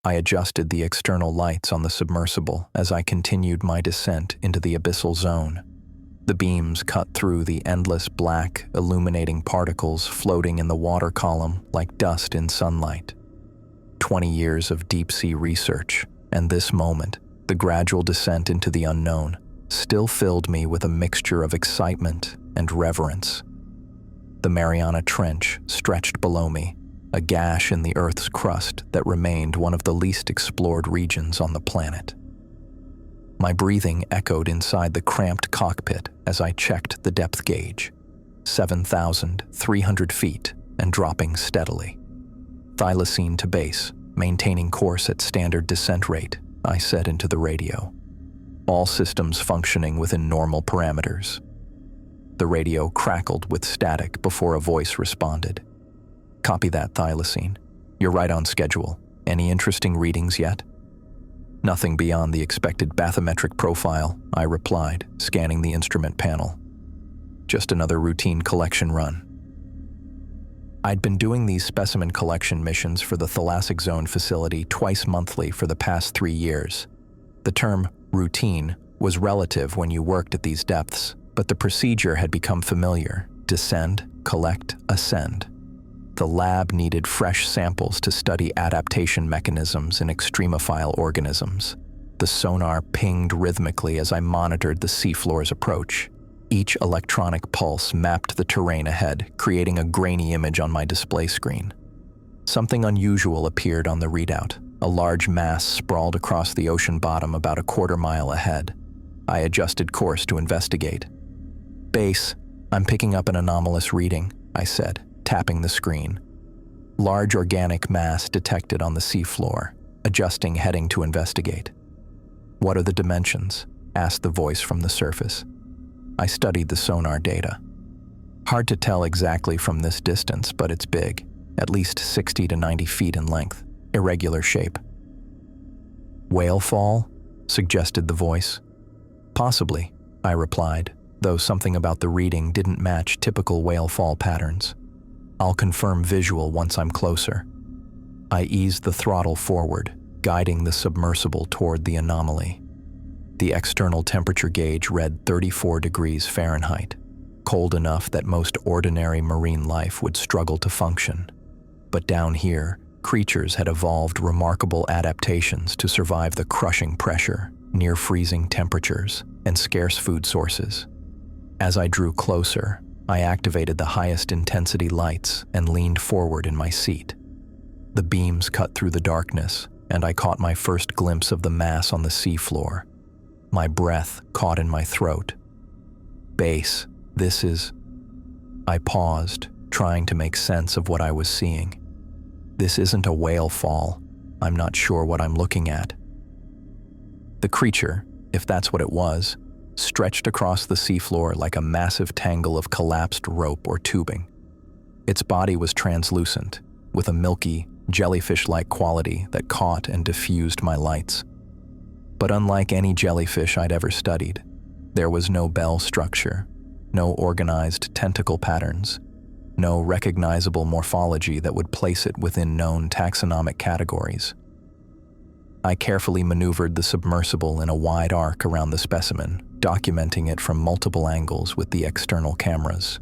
I adjusted the external lights on the submersible as I continued my descent into the abyssal zone. The beams cut through the endless black, illuminating particles floating in the water column like dust in sunlight. 20 years of deep-sea research, and this moment, the gradual descent into the unknown, still filled me with a mixture of excitement and reverence. The Mariana Trench stretched below me, a gash in the Earth's crust that remained one of the least explored regions on the planet. My breathing echoed inside the cramped cockpit as I checked the depth gauge, 7,300 feet and dropping steadily. Thylacine to base, maintaining course at standard descent rate, I said into the radio. All systems functioning within normal parameters. The radio crackled with static before a voice responded. Copy that, Thylacine. You're right on schedule. Any interesting readings yet? Nothing beyond the expected bathymetric profile, I replied, scanning the instrument panel. Just another routine collection run. I'd been doing these specimen collection missions for the Thalassic Zone facility twice monthly for the past 3 years. The term routine was relative when you worked at these depths, but the procedure had become familiar: descend, collect, ascend. The lab needed fresh samples to study adaptation mechanisms in extremophile organisms. The sonar pinged rhythmically as I monitored the seafloor's approach. Each electronic pulse mapped the terrain ahead, creating a grainy image on my display screen. Something unusual appeared on the readout. A large mass sprawled across the ocean bottom about a quarter-mile ahead. I adjusted course to investigate. Base, I'm picking up an anomalous reading, I said, tapping the screen. Large organic mass detected on the seafloor, adjusting heading to investigate. What are the dimensions? Asked the voice from the surface. I studied the sonar data. Hard to tell exactly from this distance, but it's big, at least 60 to 90 feet in length, irregular shape. Whale fall? Suggested the voice. Possibly, I replied, though something about the reading didn't match typical whale fall patterns. I'll confirm visual once I'm closer. I eased the throttle forward, guiding the submersible toward the anomaly. The external temperature gauge read 34 degrees Fahrenheit, cold enough that most ordinary marine life would struggle to function. But down here, creatures had evolved remarkable adaptations to survive the crushing pressure, near-freezing temperatures, and scarce food sources. As I drew closer, I activated the highest intensity lights and leaned forward in my seat. The beams cut through the darkness, and I caught my first glimpse of the mass on the seafloor. My breath caught in my throat. Base, this is... I paused, trying to make sense of what I was seeing. This isn't a whale fall. I'm not sure what I'm looking at. The creature, if that's what it was, stretched across the seafloor like a massive tangle of collapsed rope or tubing. Its body was translucent, with a milky, jellyfish-like quality that caught and diffused my lights. But unlike any jellyfish I'd ever studied, there was no bell structure, no organized tentacle patterns, no recognizable morphology that would place it within known taxonomic categories. I carefully maneuvered the submersible in a wide arc around the specimen, documenting it from multiple angles with the external cameras.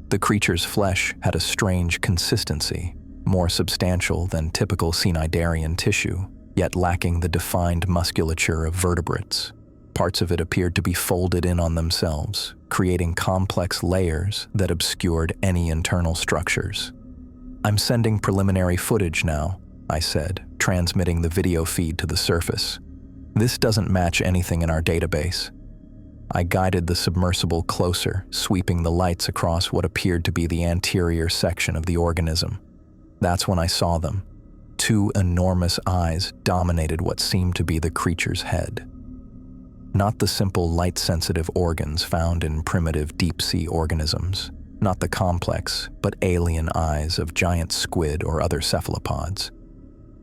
The creature's flesh had a strange consistency, more substantial than typical cnidarian tissue, yet lacking the defined musculature of vertebrates. Parts of it appeared to be folded in on themselves, creating complex layers that obscured any internal structures. I'm sending preliminary footage now, I said, transmitting the video feed to the surface. This doesn't match anything in our database. I guided the submersible closer, sweeping the lights across what appeared to be the anterior section of the organism. That's when I saw them. 2 enormous eyes dominated what seemed to be the creature's head. Not the simple light-sensitive organs found in primitive deep-sea organisms, not the complex but alien eyes of giant squid or other cephalopods.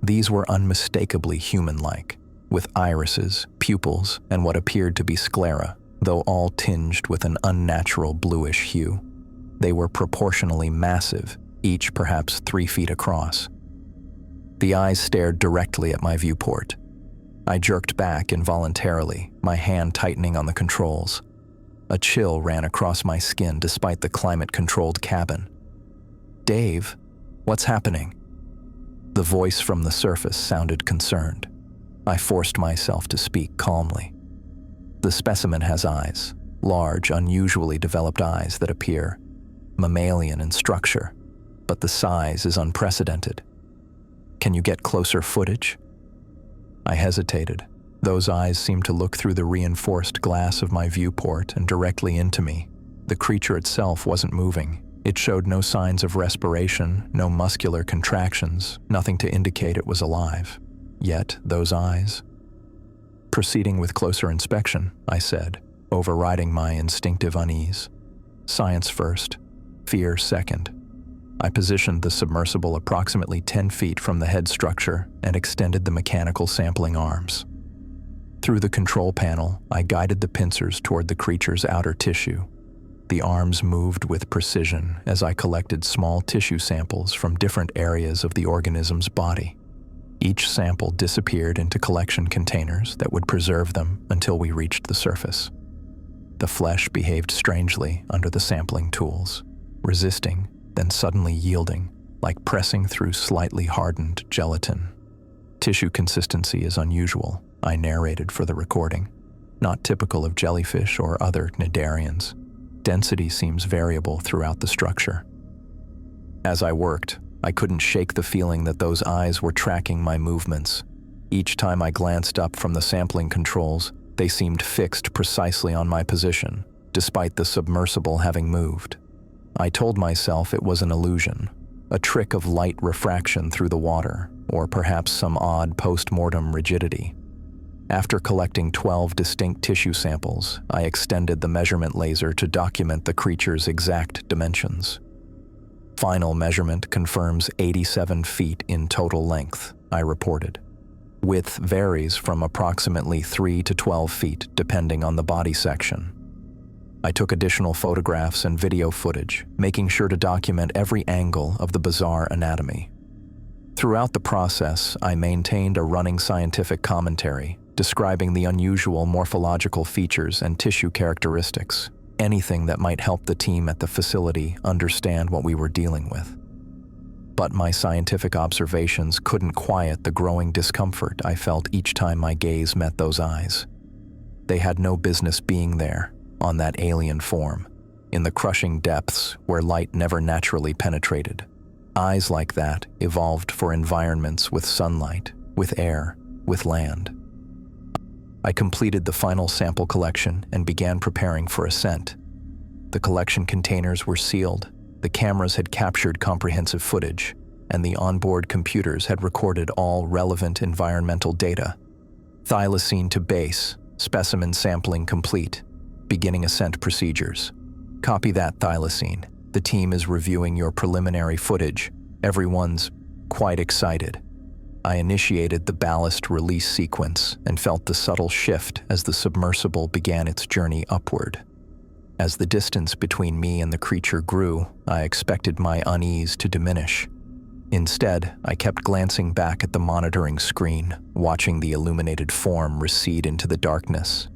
These were unmistakably human-like, with irises, pupils, and what appeared to be sclera, though all tinged with an unnatural bluish hue. They were proportionally massive, each perhaps 3 feet across. The eyes stared directly at my viewport. I jerked back involuntarily, my hand tightening on the controls. A chill ran across my skin despite the climate-controlled cabin. "Dave, what's happening?" The voice from the surface sounded concerned. I forced myself to speak calmly. "The specimen has eyes, large, unusually developed eyes that appear mammalian in structure, but the size is unprecedented. Can you get closer footage?" I hesitated. Those eyes seemed to look through the reinforced glass of my viewport and directly into me. The creature itself wasn't moving. It showed no signs of respiration, no muscular contractions, nothing to indicate it was alive. Yet, those eyes. "Proceeding with closer inspection," I said, overriding my instinctive unease. "Science first, fear second." I positioned the submersible approximately 10 feet from the head structure and extended the mechanical sampling arms. Through the control panel, I guided the pincers toward the creature's outer tissue. The arms moved with precision as I collected small tissue samples from different areas of the organism's body. Each sample disappeared into collection containers that would preserve them until we reached the surface. The flesh behaved strangely under the sampling tools, resisting, then suddenly yielding, like pressing through slightly hardened gelatin. "Tissue consistency is unusual," I narrated for the recording. "Not typical of jellyfish or other cnidarians. Density seems variable throughout the structure." As I worked, I couldn't shake the feeling that those eyes were tracking my movements. Each time I glanced up from the sampling controls, they seemed fixed precisely on my position, despite the submersible having moved. I told myself it was an illusion, a trick of light refraction through the water, or perhaps some odd post-mortem rigidity. After collecting 12 distinct tissue samples, I extended the measurement laser to document the creature's exact dimensions. "Final measurement confirms 87 feet in total length," I reported. "Width varies from approximately 3 to 12 feet depending on the body section." I took additional photographs and video footage, making sure to document every angle of the bizarre anatomy. Throughout the process, I maintained a running scientific commentary, describing the unusual morphological features and tissue characteristics, anything that might help the team at the facility understand what we were dealing with. But my scientific observations couldn't quiet the growing discomfort I felt each time my gaze met those eyes. They had no business being there, on that alien form, in the crushing depths where light never naturally penetrated. Eyes like that evolved for environments with sunlight, with air, with land. I completed the final sample collection and began preparing for ascent. The collection containers were sealed, the cameras had captured comprehensive footage, and the onboard computers had recorded all relevant environmental data. Thylacine to base, specimen sampling complete. Beginning ascent procedures. Copy that, Thylacine. The team is reviewing your preliminary footage. Everyone's quite excited. I initiated the ballast release sequence and felt the subtle shift as the submersible began its journey upward. As the distance between me and the creature grew, I expected my unease to diminish. Instead, I kept glancing back at the monitoring screen, watching the illuminated form recede into the darkness.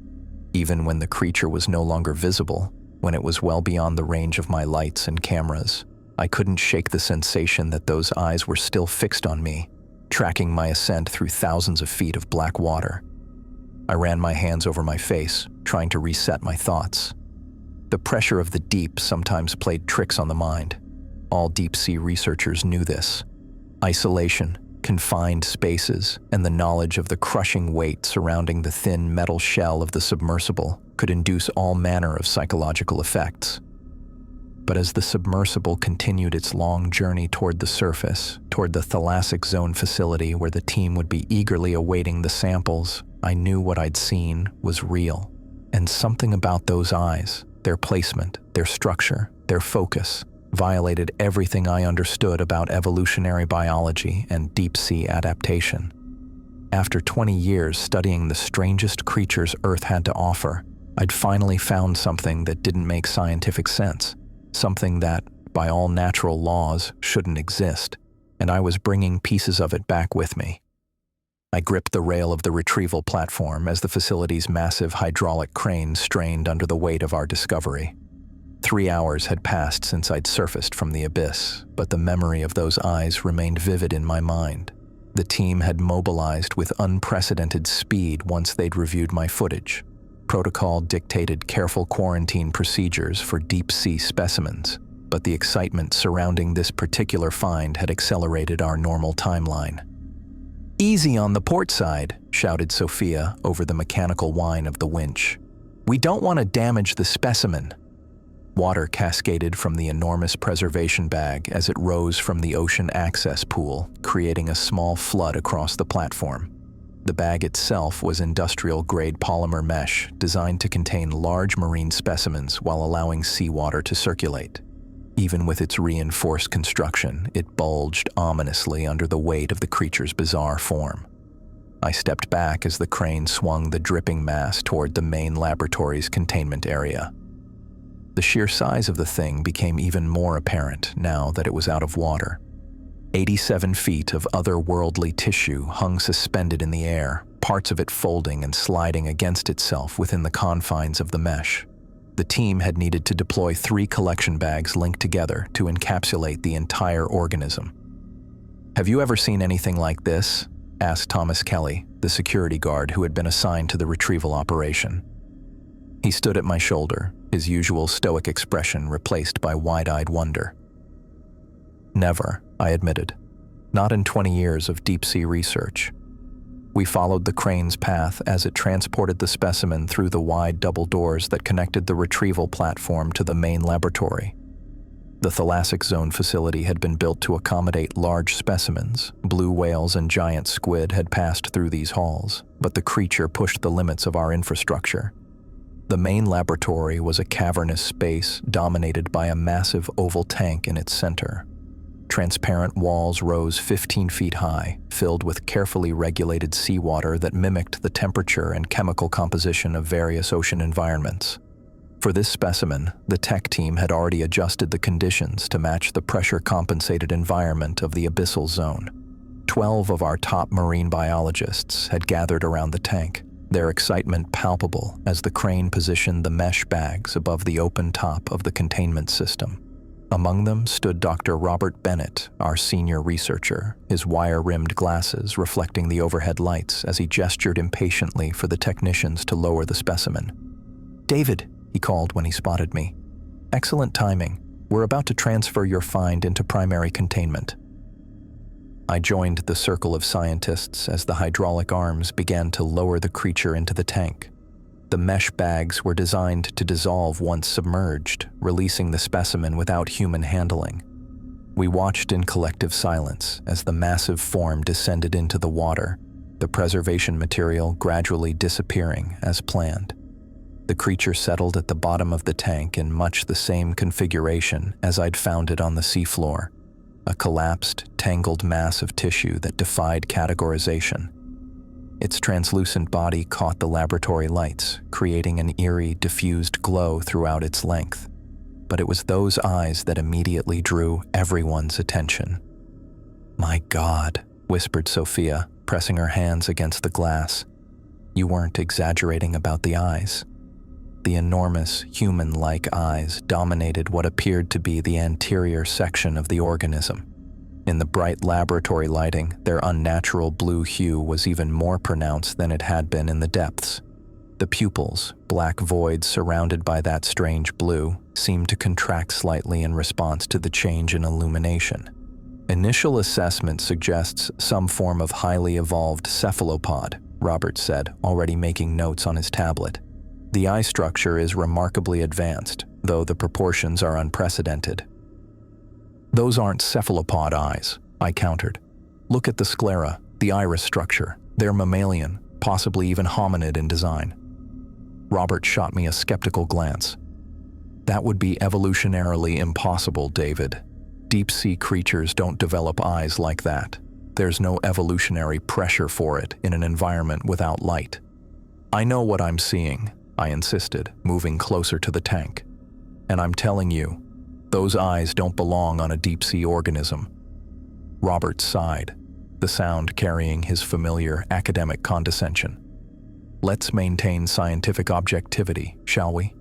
Even when the creature was no longer visible, when it was well beyond the range of my lights and cameras, I couldn't shake the sensation that those eyes were still fixed on me, tracking my ascent through thousands of feet of black water. I ran my hands over my face, trying to reset my thoughts. The pressure of the deep sometimes played tricks on the mind. All deep-sea researchers knew this. Isolation, confined spaces, and the knowledge of the crushing weight surrounding the thin metal shell of the submersible could induce all manner of psychological effects. But as the submersible continued its long journey toward the surface, toward the Thalassic Zone facility where the team would be eagerly awaiting the samples, I knew what I'd seen was real. And something about those eyes, their placement, their structure, their focus, violated everything I understood about evolutionary biology and deep-sea adaptation. After 20 years studying the strangest creatures Earth had to offer, I'd finally found something that didn't make scientific sense, something that, by all natural laws, shouldn't exist, and I was bringing pieces of it back with me. I gripped the rail of the retrieval platform as the facility's massive hydraulic crane strained under the weight of our discovery. 3 hours had passed since I'd surfaced from the abyss, but the memory of those eyes remained vivid in my mind. The team had mobilized with unprecedented speed once they'd reviewed my footage. Protocol dictated careful quarantine procedures for deep-sea specimens, but the excitement surrounding this particular find had accelerated our normal timeline. "Easy on the port side," shouted Sophia over the mechanical whine of the winch. "We don't want to damage the specimen." Water cascaded from the enormous preservation bag as it rose from the ocean access pool, creating a small flood across the platform. The bag itself was industrial-grade polymer mesh designed to contain large marine specimens while allowing seawater to circulate. Even with its reinforced construction, it bulged ominously under the weight of the creature's bizarre form. I stepped back as the crane swung the dripping mass toward the main laboratory's containment area. The sheer size of the thing became even more apparent now that it was out of water. 87 feet of otherworldly tissue hung suspended in the air, parts of it folding and sliding against itself within the confines of the mesh. The team had needed to deploy 3 collection bags linked together to encapsulate the entire organism. "Have you ever seen anything like this?" asked Thomas Kelly, the security guard who had been assigned to the retrieval operation. He stood at my shoulder, his usual stoic expression replaced by wide-eyed wonder. "Never," I admitted. "Not in 20 years of deep-sea research." We followed the crane's path as it transported the specimen through the wide double doors that connected the retrieval platform to the main laboratory. The Thalassic Zone facility had been built to accommodate large specimens. Blue whales and giant squid had passed through these halls, but the creature pushed the limits of our infrastructure. The main laboratory was a cavernous space dominated by a massive oval tank in its center. Transparent walls rose 15 feet high, filled with carefully regulated seawater that mimicked the temperature and chemical composition of various ocean environments. For this specimen, the tech team had already adjusted the conditions to match the pressure-compensated environment of the abyssal zone. 12 of our top marine biologists had gathered around the tank, their excitement palpable as the crane positioned the mesh bags above the open top of the containment system. Among them stood Dr. Robert Bennett, our senior researcher, his wire-rimmed glasses reflecting the overhead lights as he gestured impatiently for the technicians to lower the specimen. "David," he called when he spotted me. "Excellent timing. We're about to transfer your find into primary containment." I joined the circle of scientists as the hydraulic arms began to lower the creature into the tank. The mesh bags were designed to dissolve once submerged, releasing the specimen without human handling. We watched in collective silence as the massive form descended into the water, the preservation material gradually disappearing as planned. The creature settled at the bottom of the tank in much the same configuration as I'd found it on the seafloor, a collapsed, tangled mass of tissue that defied categorization. Its translucent body caught the laboratory lights, creating an eerie, diffused glow throughout its length. But it was those eyes that immediately drew everyone's attention. "My God," whispered Sophia, pressing her hands against the glass. "You weren't exaggerating about the eyes." The enormous, human-like eyes dominated what appeared to be the anterior section of the organism. In the bright laboratory lighting, their unnatural blue hue was even more pronounced than it had been in the depths. The pupils, black voids surrounded by that strange blue, seemed to contract slightly in response to the change in illumination. "Initial assessment suggests some form of highly evolved cephalopod," Robert said, already making notes on his tablet. "The eye structure is remarkably advanced, though the proportions are unprecedented." "Those aren't cephalopod eyes," I countered. "Look at the sclera, the iris structure. They're mammalian, possibly even hominid in design." Robert shot me a skeptical glance. "That would be evolutionarily impossible, David. Deep-sea creatures don't develop eyes like that. There's no evolutionary pressure for it in an environment without light." "I know what I'm seeing," I insisted, moving closer to the tank. "And I'm telling you, those eyes don't belong on a deep-sea organism." Robert sighed, the sound carrying his familiar academic condescension. Let's maintain scientific objectivity, shall we?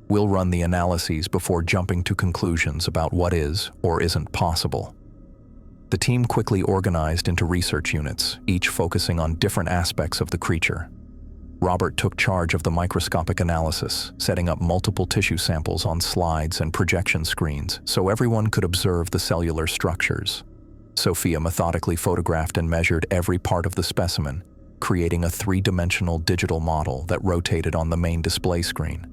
We'll run the analyses before jumping to conclusions about what is or isn't possible. The team quickly organized into research units, each focusing on different aspects of the creature. Robert took charge of the microscopic analysis, setting up multiple tissue samples on slides and projection screens so everyone could observe the cellular structures. Sophia methodically photographed and measured every part of the specimen, creating a three-dimensional digital model that rotated on the main display screen.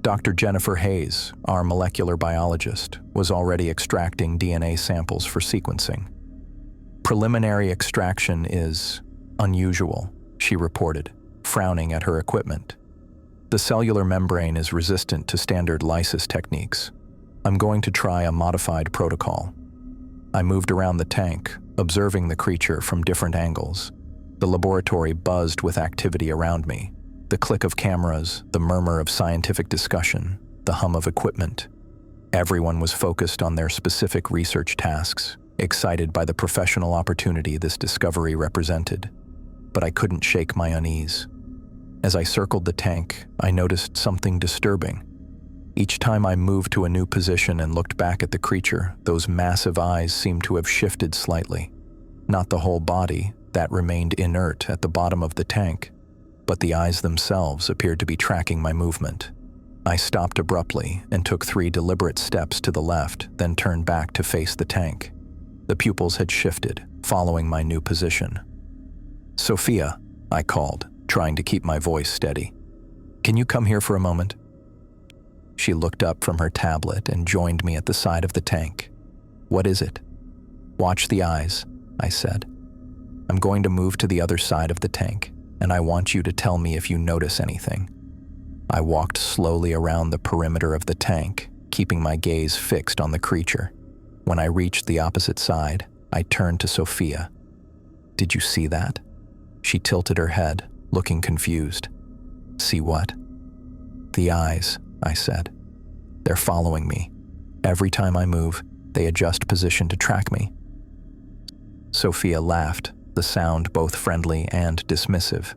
Dr. Jennifer Hayes, our molecular biologist, was already extracting DNA samples for sequencing. Preliminary extraction is unusual, she reported, frowning at her equipment. The cellular membrane is resistant to standard lysis techniques. I'm going to try a modified protocol. I moved around the tank, observing the creature from different angles. The laboratory buzzed with activity around me. The click of cameras, the murmur of scientific discussion, the hum of equipment. Everyone was focused on their specific research tasks, excited by the professional opportunity this discovery represented. But I couldn't shake my unease. As I circled the tank, I noticed something disturbing. Each time I moved to a new position and looked back at the creature, those massive eyes seemed to have shifted slightly. Not the whole body, that remained inert at the bottom of the tank, but the eyes themselves appeared to be tracking my movement. I stopped abruptly and took 3 deliberate steps to the left, then turned back to face the tank. The pupils had shifted, following my new position. "Sophia," I called, trying to keep my voice steady. "Can you come here for a moment?" She looked up from her tablet and joined me at the side of the tank. "What is it?" "Watch the eyes," I said. "I'm going to move to the other side of the tank, and I want you to tell me if you notice anything." I walked slowly around the perimeter of the tank, keeping my gaze fixed on the creature. When I reached the opposite side, I turned to Sophia. "Did you see that?" She tilted her head, looking confused. "See what?" "The eyes," I said. "They're following me. Every time I move, they adjust position to track me." Sophia laughed, the sound both friendly and dismissive.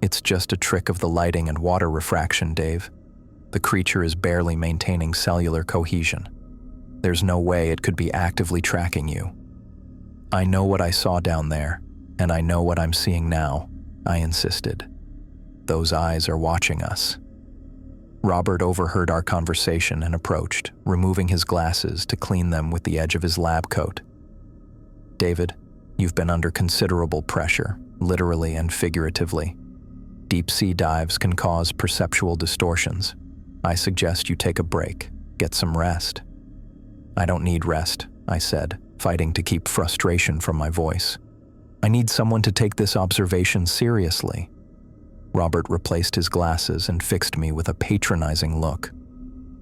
"It's just a trick of the lighting and water refraction, Dave. The creature is barely maintaining cellular cohesion. There's no way it could be actively tracking you." "I know what I saw down there, and I know what I'm seeing now," I insisted. "Those eyes are watching us." Robert overheard our conversation and approached, removing his glasses to clean them with the edge of his lab coat. "David, you've been under considerable pressure, literally and figuratively. Deep-sea dives can cause perceptual distortions. I suggest you take a break, get some rest." "I don't need rest," I said, fighting to keep frustration from my voice. "I need someone to take this observation seriously." Robert replaced his glasses and fixed me with a patronizing look.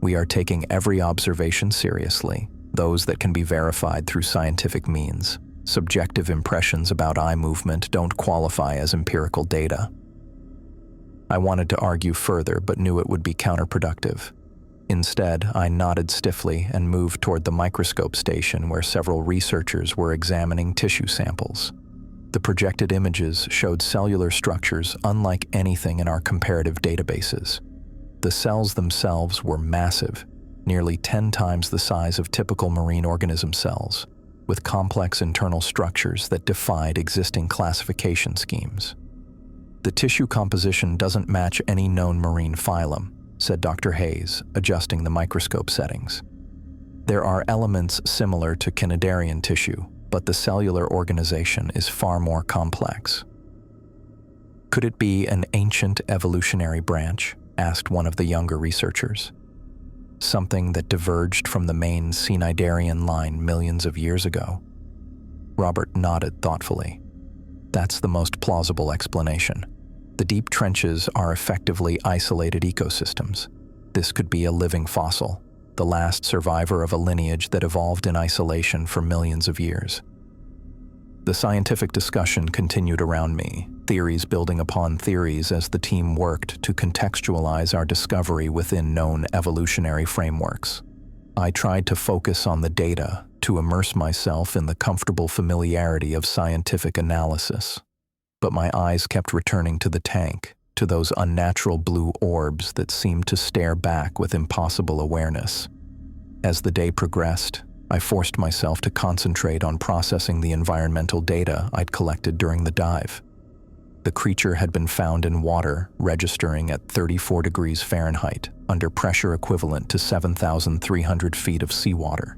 "We are taking every observation seriously, those that can be verified through scientific means. Subjective impressions about eye movement don't qualify as empirical data." I wanted to argue further, but knew it would be counterproductive. Instead, I nodded stiffly and moved toward the microscope station where several researchers were examining tissue samples. The projected images showed cellular structures unlike anything in our comparative databases. The cells themselves were massive, nearly 10 times the size of typical marine organism cells, with complex internal structures that defied existing classification schemes. "The tissue composition doesn't match any known marine phylum," said Dr. Hayes, adjusting the microscope settings. "There are elements similar to cnidarian tissue, but the cellular organization is far more complex." "Could it be an ancient evolutionary branch?" asked one of the younger researchers. "Something that diverged from the main cnidarian line millions of years ago?" Robert nodded thoughtfully. "That's the most plausible explanation. The deep trenches are effectively isolated ecosystems. This could be a living fossil, the last survivor of a lineage that evolved in isolation for millions of years." The scientific discussion continued around me, theories building upon theories as the team worked to contextualize our discovery within known evolutionary frameworks. I tried to focus on the data, to immerse myself in the comfortable familiarity of scientific analysis. But my eyes kept returning to the tank, to those unnatural blue orbs that seemed to stare back with impossible awareness. As the day progressed, I forced myself to concentrate on processing the environmental data I'd collected during the dive. The creature had been found in water, registering at 34 degrees Fahrenheit, under pressure equivalent to 7,300 feet of seawater.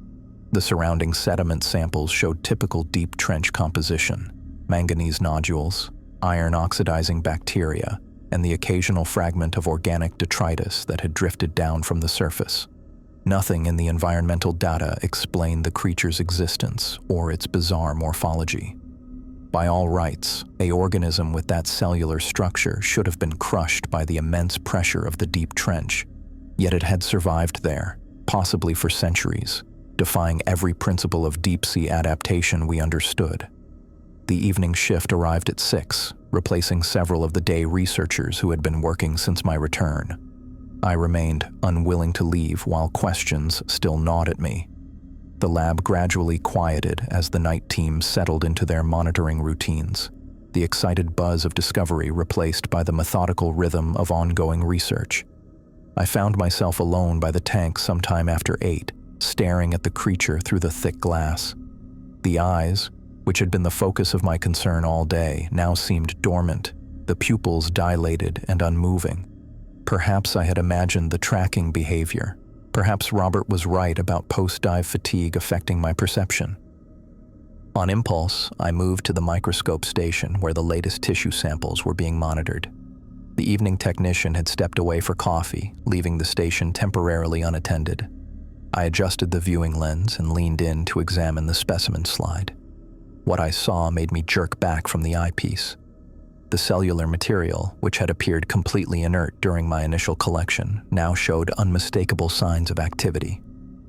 The surrounding sediment samples showed typical deep trench composition: manganese nodules, iron-oxidizing bacteria, and the occasional fragment of organic detritus that had drifted down from the surface. Nothing in the environmental data explained the creature's existence or its bizarre morphology. By all rights, an organism with that cellular structure should have been crushed by the immense pressure of the deep trench, yet it had survived there, possibly for centuries, defying every principle of deep-sea adaptation we understood. The evening shift arrived at 6, replacing several of the day researchers who had been working since my return. I remained unwilling to leave while questions still gnawed at me. The lab gradually quieted as the night team settled into their monitoring routines, the excited buzz of discovery replaced by the methodical rhythm of ongoing research. I found myself alone by the tank sometime after 8, staring at the creature through the thick glass. The eyes, which had been the focus of my concern all day, now seemed dormant, the pupils dilated and unmoving. Perhaps I had imagined the tracking behavior. Perhaps Robert was right about post-dive fatigue affecting my perception. On impulse, I moved to the microscope station where the latest tissue samples were being monitored. The evening technician had stepped away for coffee, leaving the station temporarily unattended. I adjusted the viewing lens and leaned in to examine the specimen slide. What I saw made me jerk back from the eyepiece. The cellular material, which had appeared completely inert during my initial collection, now showed unmistakable signs of activity.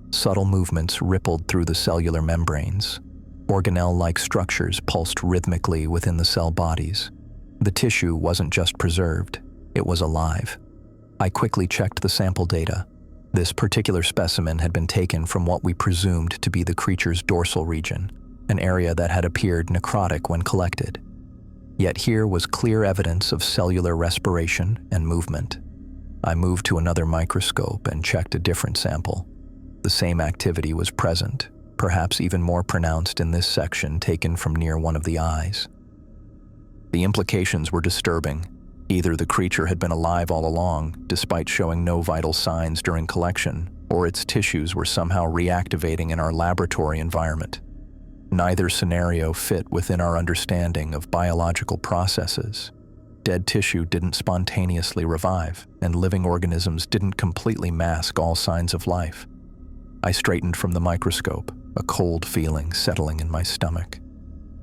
Subtle movements rippled through the cellular membranes. Organelle-like structures pulsed rhythmically within the cell bodies. The tissue wasn't just preserved, it was alive. I quickly checked the sample data. This particular specimen had been taken from what we presumed to be the creature's dorsal region, an area that had appeared necrotic when collected. Yet here was clear evidence of cellular respiration and movement. I moved to another microscope and checked a different sample. The same activity was present, perhaps even more pronounced in this section taken from near one of the eyes. The implications were disturbing. Either the creature had been alive all along, despite showing no vital signs during collection, or its tissues were somehow reactivating in our laboratory environment. Neither scenario fit within our understanding of biological processes. Dead tissue didn't spontaneously revive, and living organisms didn't completely mask all signs of life. I straightened from the microscope, a cold feeling settling in my stomach.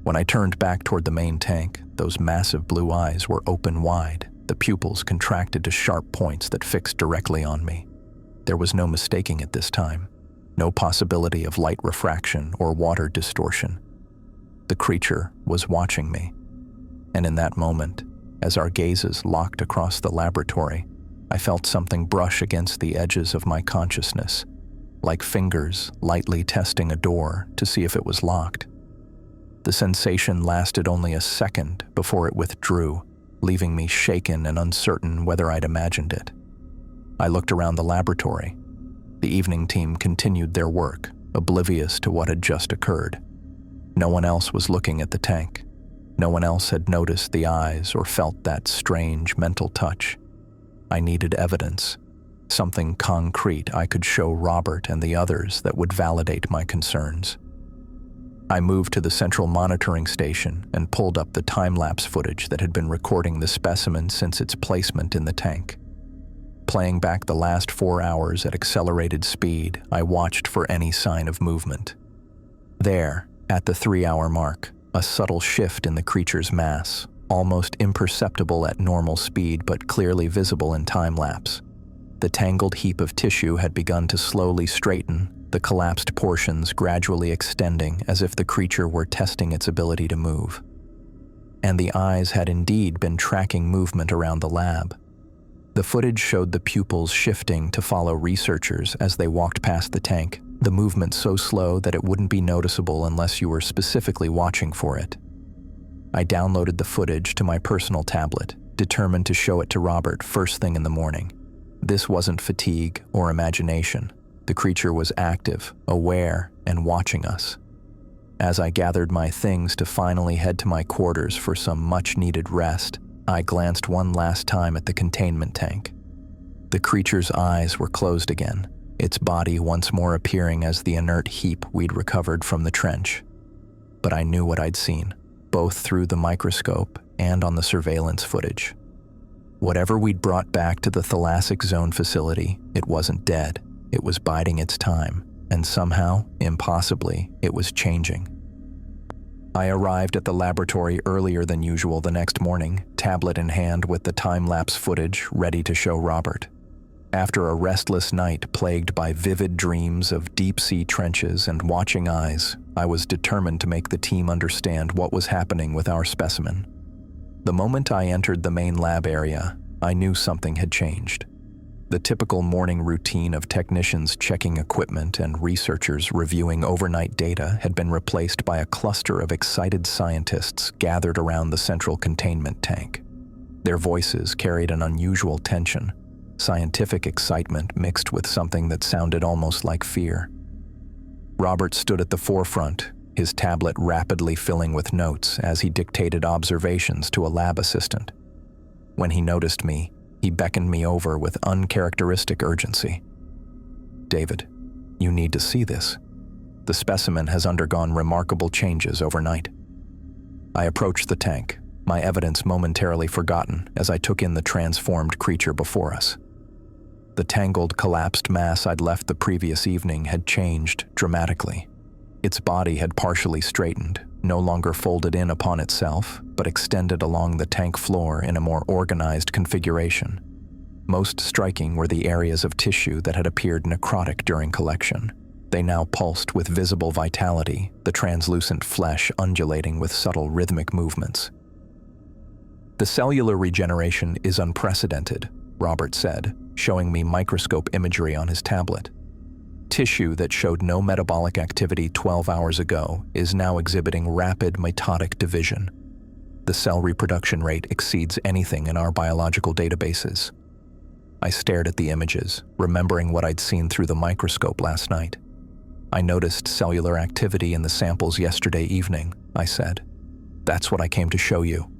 When I turned back toward the main tank, those massive blue eyes were open wide, the pupils contracted to sharp points that fixed directly on me. There was no mistaking it this time. No possibility of light refraction or water distortion. The creature was watching me. And in that moment, as our gazes locked across the laboratory, I felt something brush against the edges of my consciousness, like fingers lightly testing a door to see if it was locked. The sensation lasted only a second before it withdrew, leaving me shaken and uncertain whether I'd imagined it. I looked around the laboratory. The evening team continued their work, oblivious to what had just occurred. No one else was looking at the tank. No one else had noticed the eyes or felt that strange mental touch. I needed evidence, something concrete I could show Robert and the others that would validate my concerns. I moved to the central monitoring station and pulled up the time-lapse footage that had been recording the specimen since its placement in the tank. Playing back the last 4 hours at accelerated speed, I watched for any sign of movement. There, at the 3-hour mark, a subtle shift in the creature's mass, almost imperceptible at normal speed but clearly visible in time-lapse. The tangled heap of tissue had begun to slowly straighten, the collapsed portions gradually extending as if the creature were testing its ability to move. And the eyes had indeed been tracking movement around the lab. The footage showed the pupils shifting to follow researchers as they walked past the tank, the movement so slow that it wouldn't be noticeable unless you were specifically watching for it. I downloaded the footage to my personal tablet, determined to show it to Robert first thing in the morning. This wasn't fatigue or imagination. The creature was active, aware, and watching us. As I gathered my things to finally head to my quarters for some much-needed rest, I glanced one last time at the containment tank. The creature's eyes were closed again, its body once more appearing as the inert heap we'd recovered from the trench. But I knew what I'd seen, both through the microscope and on the surveillance footage. Whatever we'd brought back to the Thalassic Zone facility, it wasn't dead. It was biding its time, and somehow, impossibly, it was changing. I arrived at the laboratory earlier than usual the next morning, tablet in hand with the time-lapse footage ready to show Robert. After a restless night plagued by vivid dreams of deep-sea trenches and watching eyes, I was determined to make the team understand what was happening with our specimen. The moment I entered the main lab area, I knew something had changed. The typical morning routine of technicians checking equipment and researchers reviewing overnight data had been replaced by a cluster of excited scientists gathered around the central containment tank. Their voices carried an unusual tension, scientific excitement mixed with something that sounded almost like fear. Robert stood at the forefront, his tablet rapidly filling with notes as he dictated observations to a lab assistant. When he noticed me, he beckoned me over with uncharacteristic urgency. "David, you need to see this. The specimen has undergone remarkable changes overnight." I approached the tank, my evidence momentarily forgotten as I took in the transformed creature before us. The tangled, collapsed mass I'd left the previous evening had changed dramatically. Its body had partially straightened, no longer folded in upon itself, but extended along the tank floor in a more organized configuration. Most striking were the areas of tissue that had appeared necrotic during collection. They now pulsed with visible vitality, the translucent flesh undulating with subtle rhythmic movements. "The cellular regeneration is unprecedented," Robert said, showing me microscope imagery on his tablet. "Tissue that showed no metabolic activity 12 hours ago is now exhibiting rapid mitotic division. The cell reproduction rate exceeds anything in our biological databases." I stared at the images, remembering what I'd seen through the microscope last night. "I noticed cellular activity in the samples yesterday evening," I said. "That's what I came to show you."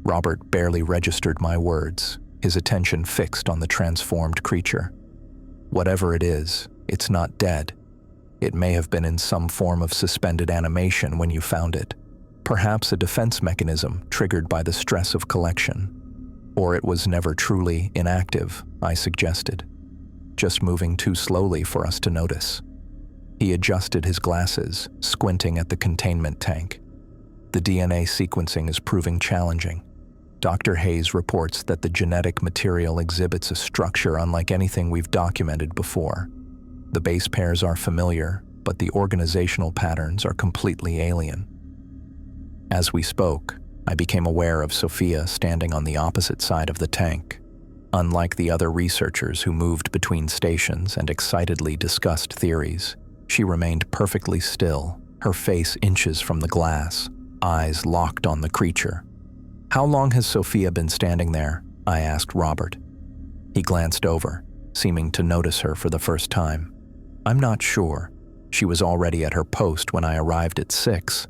Robert barely registered my words, his attention fixed on the transformed creature. "Whatever it is, it's not dead. It may have been in some form of suspended animation when you found it. Perhaps a defense mechanism triggered by the stress of collection. Or it was never truly inactive," I suggested, "just moving too slowly for us to notice." He adjusted his glasses, squinting at the containment tank. "The DNA sequencing is proving challenging. Dr. Hayes reports that the genetic material exhibits a structure unlike anything we've documented before. The base pairs are familiar, but the organizational patterns are completely alien." As we spoke, I became aware of Sophia standing on the opposite side of the tank. Unlike the other researchers who moved between stations and excitedly discussed theories, she remained perfectly still, her face inches from the glass, eyes locked on the creature. "How long has Sophia been standing there?" I asked Robert. He glanced over, seeming to notice her for the first time. "I'm not sure. She was already at her post when I arrived at 6.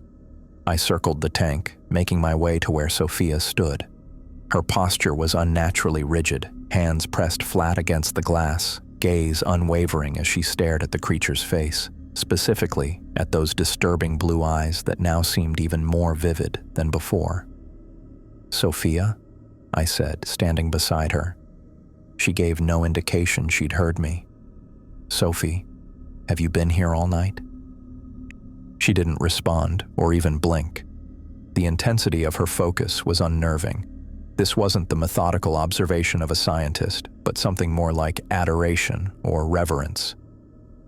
I circled the tank, making my way to where Sophia stood. Her posture was unnaturally rigid, hands pressed flat against the glass, gaze unwavering as she stared at the creature's face, specifically at those disturbing blue eyes that now seemed even more vivid than before. "Sophia?" I said, standing beside her. She gave no indication she'd heard me. "Sophie, have you been here all night?" She didn't respond or even blink. The intensity of her focus was unnerving. This wasn't the methodical observation of a scientist, but something more like adoration or reverence.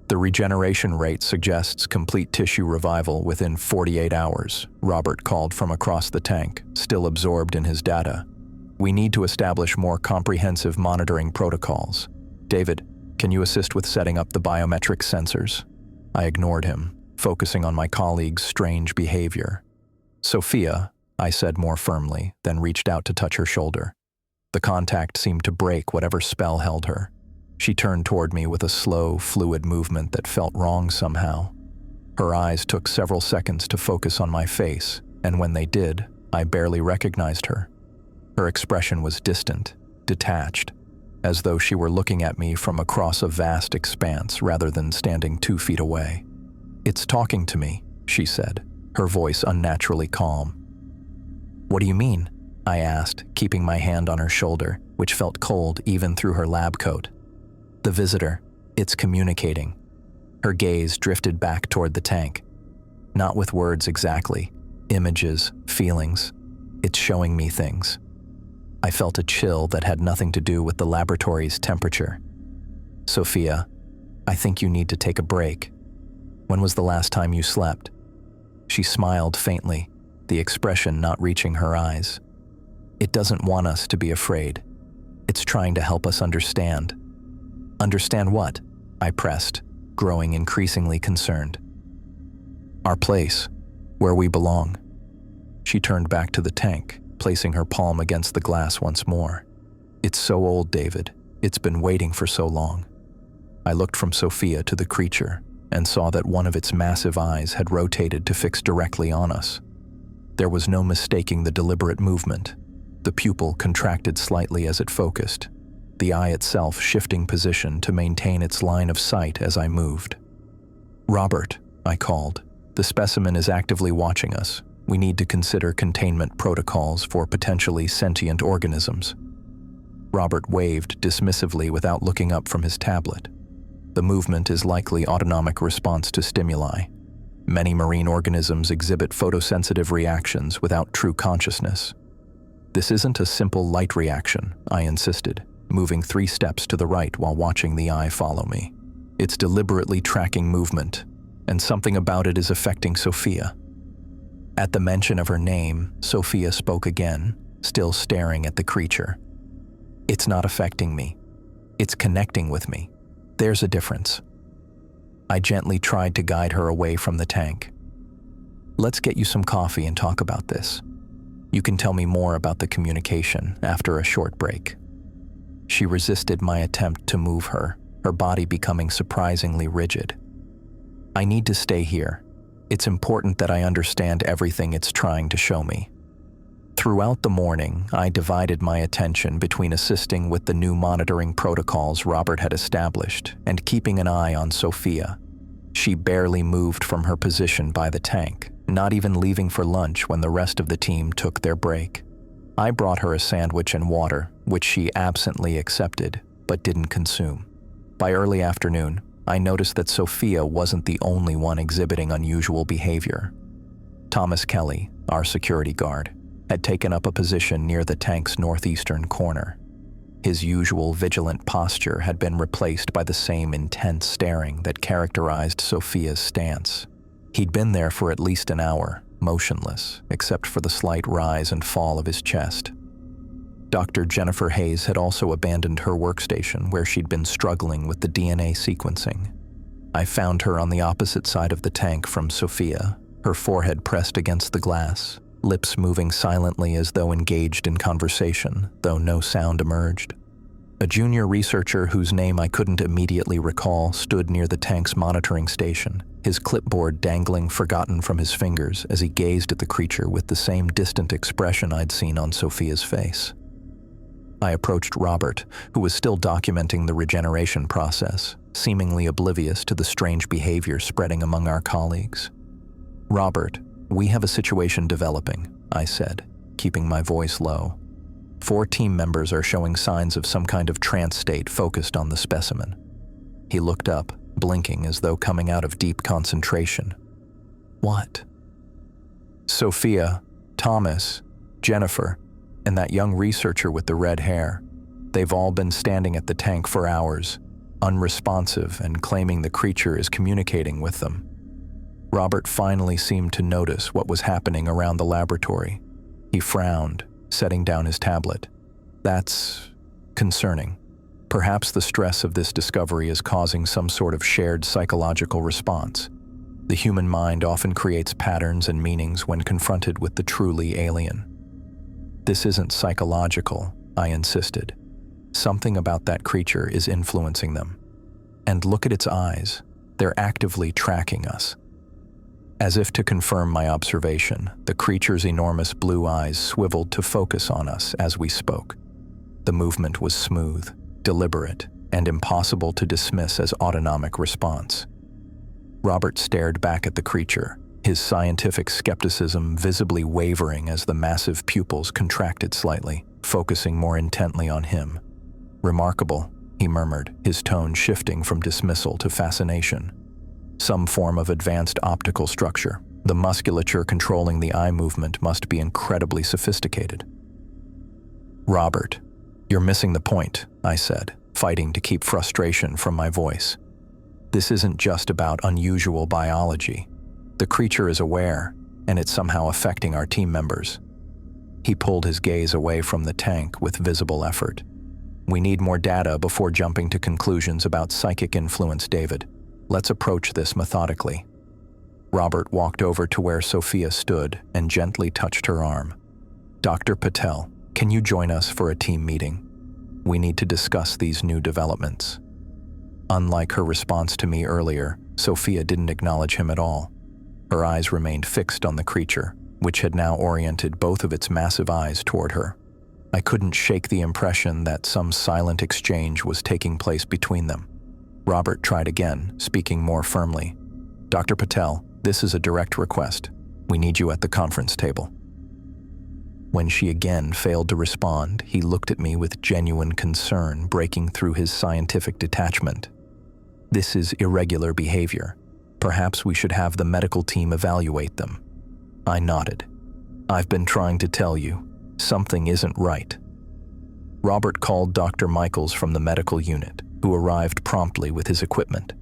"The regeneration rate suggests complete tissue revival within 48 hours, Robert called from across the tank, still absorbed in his data. "We need to establish more comprehensive monitoring protocols. David, can you assist with setting up the biometric sensors?" I ignored him, focusing on my colleague's strange behavior. "Sophia," I said more firmly, then reached out to touch her shoulder. The contact seemed to break whatever spell held her. She turned toward me with a slow, fluid movement that felt wrong somehow. Her eyes took several seconds to focus on my face, and when they did, I barely recognized her. Her expression was distant, detached, as though she were looking at me from across a vast expanse rather than standing 2 feet away. "It's talking to me," she said, her voice unnaturally calm. "What do you mean?" I asked, keeping my hand on her shoulder, which felt cold even through her lab coat. "The visitor. It's communicating." Her gaze drifted back toward the tank. "Not with words exactly. Images, feelings. It's showing me things." I felt a chill that had nothing to do with the laboratory's temperature. "Sophia, I think you need to take a break. When was the last time you slept?" She smiled faintly, the expression not reaching her eyes. "It doesn't want us to be afraid. It's trying to help us understand." "Understand what?" I pressed, growing increasingly concerned. "Our place, where we belong." She turned back to the tank, placing her palm against the glass once more. "It's so old, David. It's been waiting for so long." I looked from Sophia to the creature and saw that one of its massive eyes had rotated to fix directly on us. There was no mistaking the deliberate movement. The pupil contracted slightly as it focused, the eye itself shifting position to maintain its line of sight as I moved. "Robert," I called, "the specimen is actively watching us. We need to consider containment protocols for potentially sentient organisms." Robert waved dismissively without looking up from his tablet. "The movement is likely autonomic response to stimuli. Many marine organisms exhibit photosensitive reactions without true consciousness." "This isn't a simple light reaction," I insisted, moving 3 steps to the right while watching the eye follow me. "It's deliberately tracking movement, and something about it is affecting Sophia." At the mention of her name, Sophia spoke again, still staring at the creature. "It's not affecting me. It's connecting with me. There's a difference." I gently tried to guide her away from the tank. "Let's get you some coffee and talk about this. You can tell me more about the communication after a short break." She resisted my attempt to move her body becoming surprisingly rigid. "I need to stay here. It's important that I understand everything it's trying to show me." Throughout the morning, I divided my attention between assisting with the new monitoring protocols Robert had established and keeping an eye on Sophia. She barely moved from her position by the tank, not even leaving for lunch when the rest of the team took their break. I brought her a sandwich and water, which she absently accepted, but didn't consume. By early afternoon, I noticed that Sophia wasn't the only one exhibiting unusual behavior. Thomas Kelly, our security guard, had taken up a position near the tank's northeastern corner. His usual vigilant posture had been replaced by the same intense staring that characterized Sophia's stance. He'd been there for at least an hour, motionless, except for the slight rise and fall of his chest. Dr. Jennifer Hayes had also abandoned her workstation where she'd been struggling with the DNA sequencing. I found her on the opposite side of the tank from Sophia, her forehead pressed against the glass, lips moving silently as though engaged in conversation, though no sound emerged. A junior researcher whose name I couldn't immediately recall stood near the tank's monitoring station, his clipboard dangling forgotten from his fingers as he gazed at the creature with the same distant expression I'd seen on Sophia's face. I approached Robert, who was still documenting the regeneration process, seemingly oblivious to the strange behavior spreading among our colleagues. "Robert, we have a situation developing," I said, keeping my voice low. 4 team members are showing signs of some kind of trance state focused on the specimen." He looked up, blinking as though coming out of deep concentration. "What?" "Sophia, Thomas, Jennifer, and that young researcher with the red hair. They've all been standing at the tank for hours, unresponsive and claiming the creature is communicating with them." Robert finally seemed to notice what was happening around the laboratory. He frowned, setting down his tablet. "That's concerning. Perhaps the stress of this discovery is causing some sort of shared psychological response. The human mind often creates patterns and meanings when confronted with the truly alien. This isn't psychological, I insisted. Something about that creature is influencing them. And look at its eyes. They're actively tracking us. As if to confirm my observation, the creature's enormous blue eyes swiveled to focus on us as we spoke. The movement was smooth, deliberate, and impossible to dismiss as autonomic response. Robert stared back at the creature, his scientific skepticism visibly wavering as the massive pupils contracted slightly, focusing more intently on him. "Remarkable," he murmured, his tone shifting from dismissal to fascination. "Some form of advanced optical structure. The musculature controlling the eye movement must be incredibly sophisticated." "Robert, you're missing the point," I said, fighting to keep frustration from my voice. "This isn't just about unusual biology. The creature is aware, and it's somehow affecting our team members." He pulled his gaze away from the tank with visible effort. "We need more data before jumping to conclusions about psychic influence, David. Let's approach this methodically." Robert walked over to where Sophia stood and gently touched her arm. "Dr. Patel, can you join us for a team meeting? We need to discuss these new developments." Unlike her response to me earlier, Sophia didn't acknowledge him at all. Her eyes remained fixed on the creature, which had now oriented both of its massive eyes toward her. I couldn't shake the impression that some silent exchange was taking place between them. Robert tried again, speaking more firmly. "Dr. Patel, this is a direct request. We need you at the conference table." When she again failed to respond, he looked at me with genuine concern breaking through his scientific detachment. "This is irregular behavior. Perhaps we should have the medical team evaluate them." I nodded. "I've been trying to tell you. Something isn't right." Robert called Dr. Michaels from the medical unit, who arrived promptly with his equipment.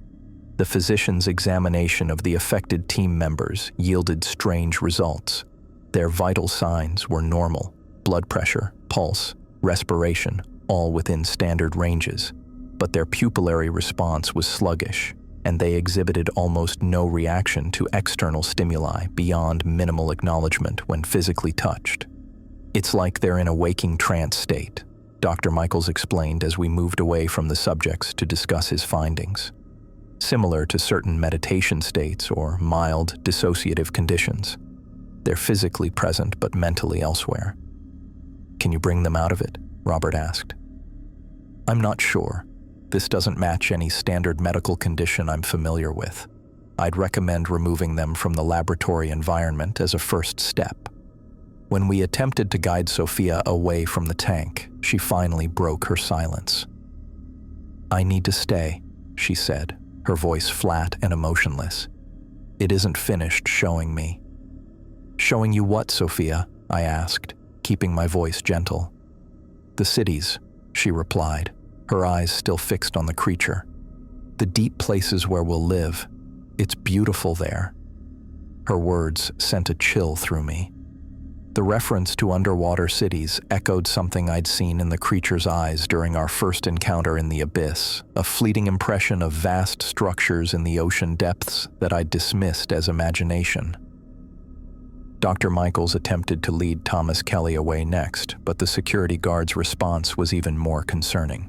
The physician's examination of the affected team members yielded strange results. Their vital signs were normal: blood pressure, pulse, respiration, all within standard ranges. But their pupillary response was sluggish, and they exhibited almost no reaction to external stimuli beyond minimal acknowledgement when physically touched. "It's like they're in a waking trance state," Dr. Michaels explained as we moved away from the subjects to discuss his findings. "Similar to certain meditation states or mild dissociative conditions. They're physically present but mentally elsewhere." "Can you bring them out of it?" Robert asked. "I'm not sure. This doesn't match any standard medical condition I'm familiar with. I'd recommend removing them from the laboratory environment as a first step." When we attempted to guide Sophia away from the tank, she finally broke her silence. "I need to stay," she said, her voice flat and emotionless. "It isn't finished showing me." "Showing you what, Sophia?" I asked, keeping my voice gentle. "The cities," she replied, her eyes still fixed on the creature. "The deep places where we'll live. It's beautiful there." Her words sent a chill through me. The reference to underwater cities echoed something I'd seen in the creature's eyes during our first encounter in the abyss, a fleeting impression of vast structures in the ocean depths that I'd dismissed as imagination. Dr. Michaels attempted to lead Thomas Kelly away next, but the security guard's response was even more concerning.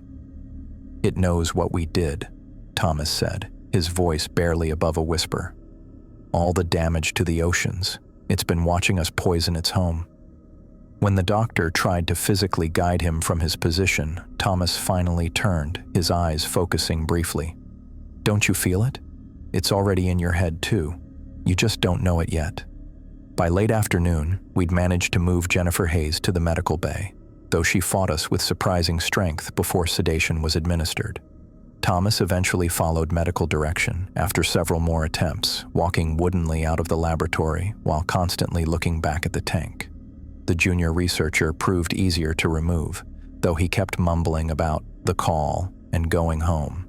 "It knows what we did," Thomas said, his voice barely above a whisper. "All the damage to the oceans. It's been watching us poison its home." When the doctor tried to physically guide him from his position, Thomas finally turned, his eyes focusing briefly. "Don't you feel it? It's already in your head too. You just don't know it yet." By late afternoon, we'd managed to move Jennifer Hayes to the medical bay, though she fought us with surprising strength before sedation was administered. Thomas eventually followed medical direction after several more attempts, walking woodenly out of the laboratory while constantly looking back at the tank. The junior researcher proved easier to remove, though he kept mumbling about the call and going home.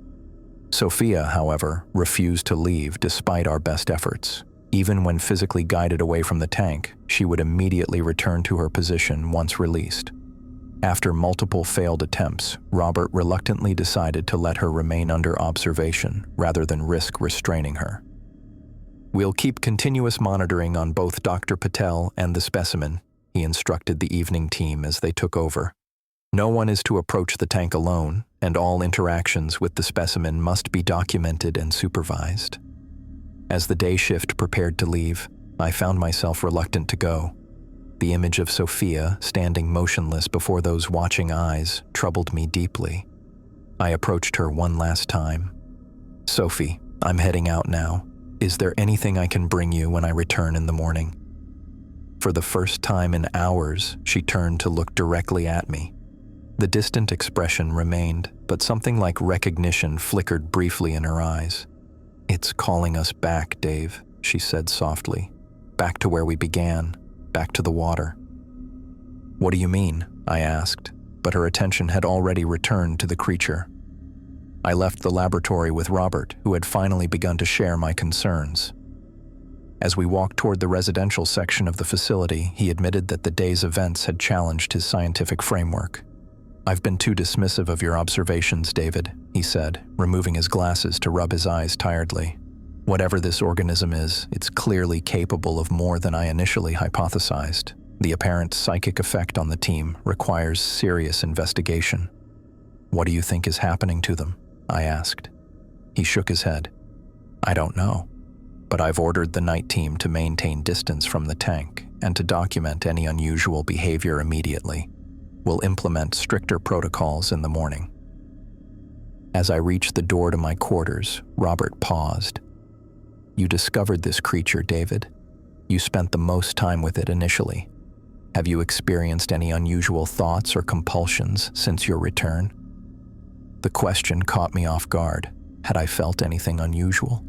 Sophia, however, refused to leave despite our best efforts. Even when physically guided away from the tank, she would immediately return to her position once released. After multiple failed attempts, Robert reluctantly decided to let her remain under observation rather than risk restraining her. "We'll keep continuous monitoring on both Dr. Patel and the specimen," he instructed the evening team as they took over. "No one is to approach the tank alone, and all interactions with the specimen must be documented and supervised." As the day shift prepared to leave, I found myself reluctant to go. The image of Sophia standing motionless before those watching eyes troubled me deeply. I approached her one last time. "Sophie, I'm heading out now. Is there anything I can bring you when I return in the morning?" For the first time in hours, she turned to look directly at me. The distant expression remained, but something like recognition flickered briefly in her eyes. "It's calling us back, Dave," she said softly. "Back to where we began, back to the water." "What do you mean?" I asked, but her attention had already returned to the creature. I left the laboratory with Robert, who had finally begun to share my concerns. As we walked toward the residential section of the facility, he admitted that the day's events had challenged his scientific framework. "I've been too dismissive of your observations, David," he said, removing his glasses to rub his eyes tiredly. "Whatever this organism is, it's clearly capable of more than I initially hypothesized. The apparent psychic effect on the team requires serious investigation." "What do you think is happening to them?" I asked. He shook his head. "I don't know, but I've ordered the night team to maintain distance from the tank and to document any unusual behavior immediately. We'll implement stricter protocols in the morning." As I reached the door to my quarters, Robert paused. "You discovered this creature, David. You spent the most time with it initially. Have you experienced any unusual thoughts or compulsions since your return?" The question caught me off guard. Had I felt anything unusual?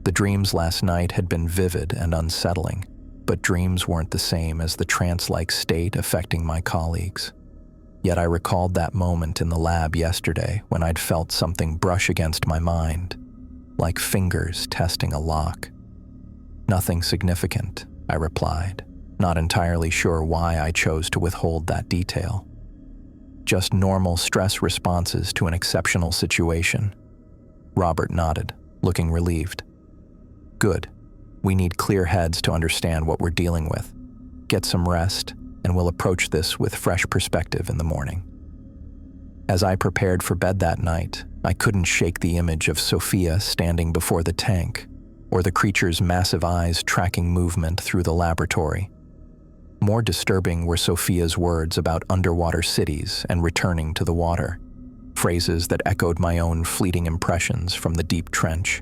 The dreams last night had been vivid and unsettling, but dreams weren't the same as the trance-like state affecting my colleagues. Yet I recalled that moment in the lab yesterday when I'd felt something brush against my mind, like fingers testing a lock. "Nothing significant," I replied, not entirely sure why I chose to withhold that detail. "Just normal stress responses to an exceptional situation." Robert nodded, looking relieved. "Good. We need clear heads to understand what we're dealing with. Get some rest, and we'll approach this with fresh perspective in the morning." As I prepared for bed that night, I couldn't shake the image of Sophia standing before the tank, or the creature's massive eyes tracking movement through the laboratory. More disturbing were Sophia's words about underwater cities and returning to the water, phrases that echoed my own fleeting impressions from the deep trench.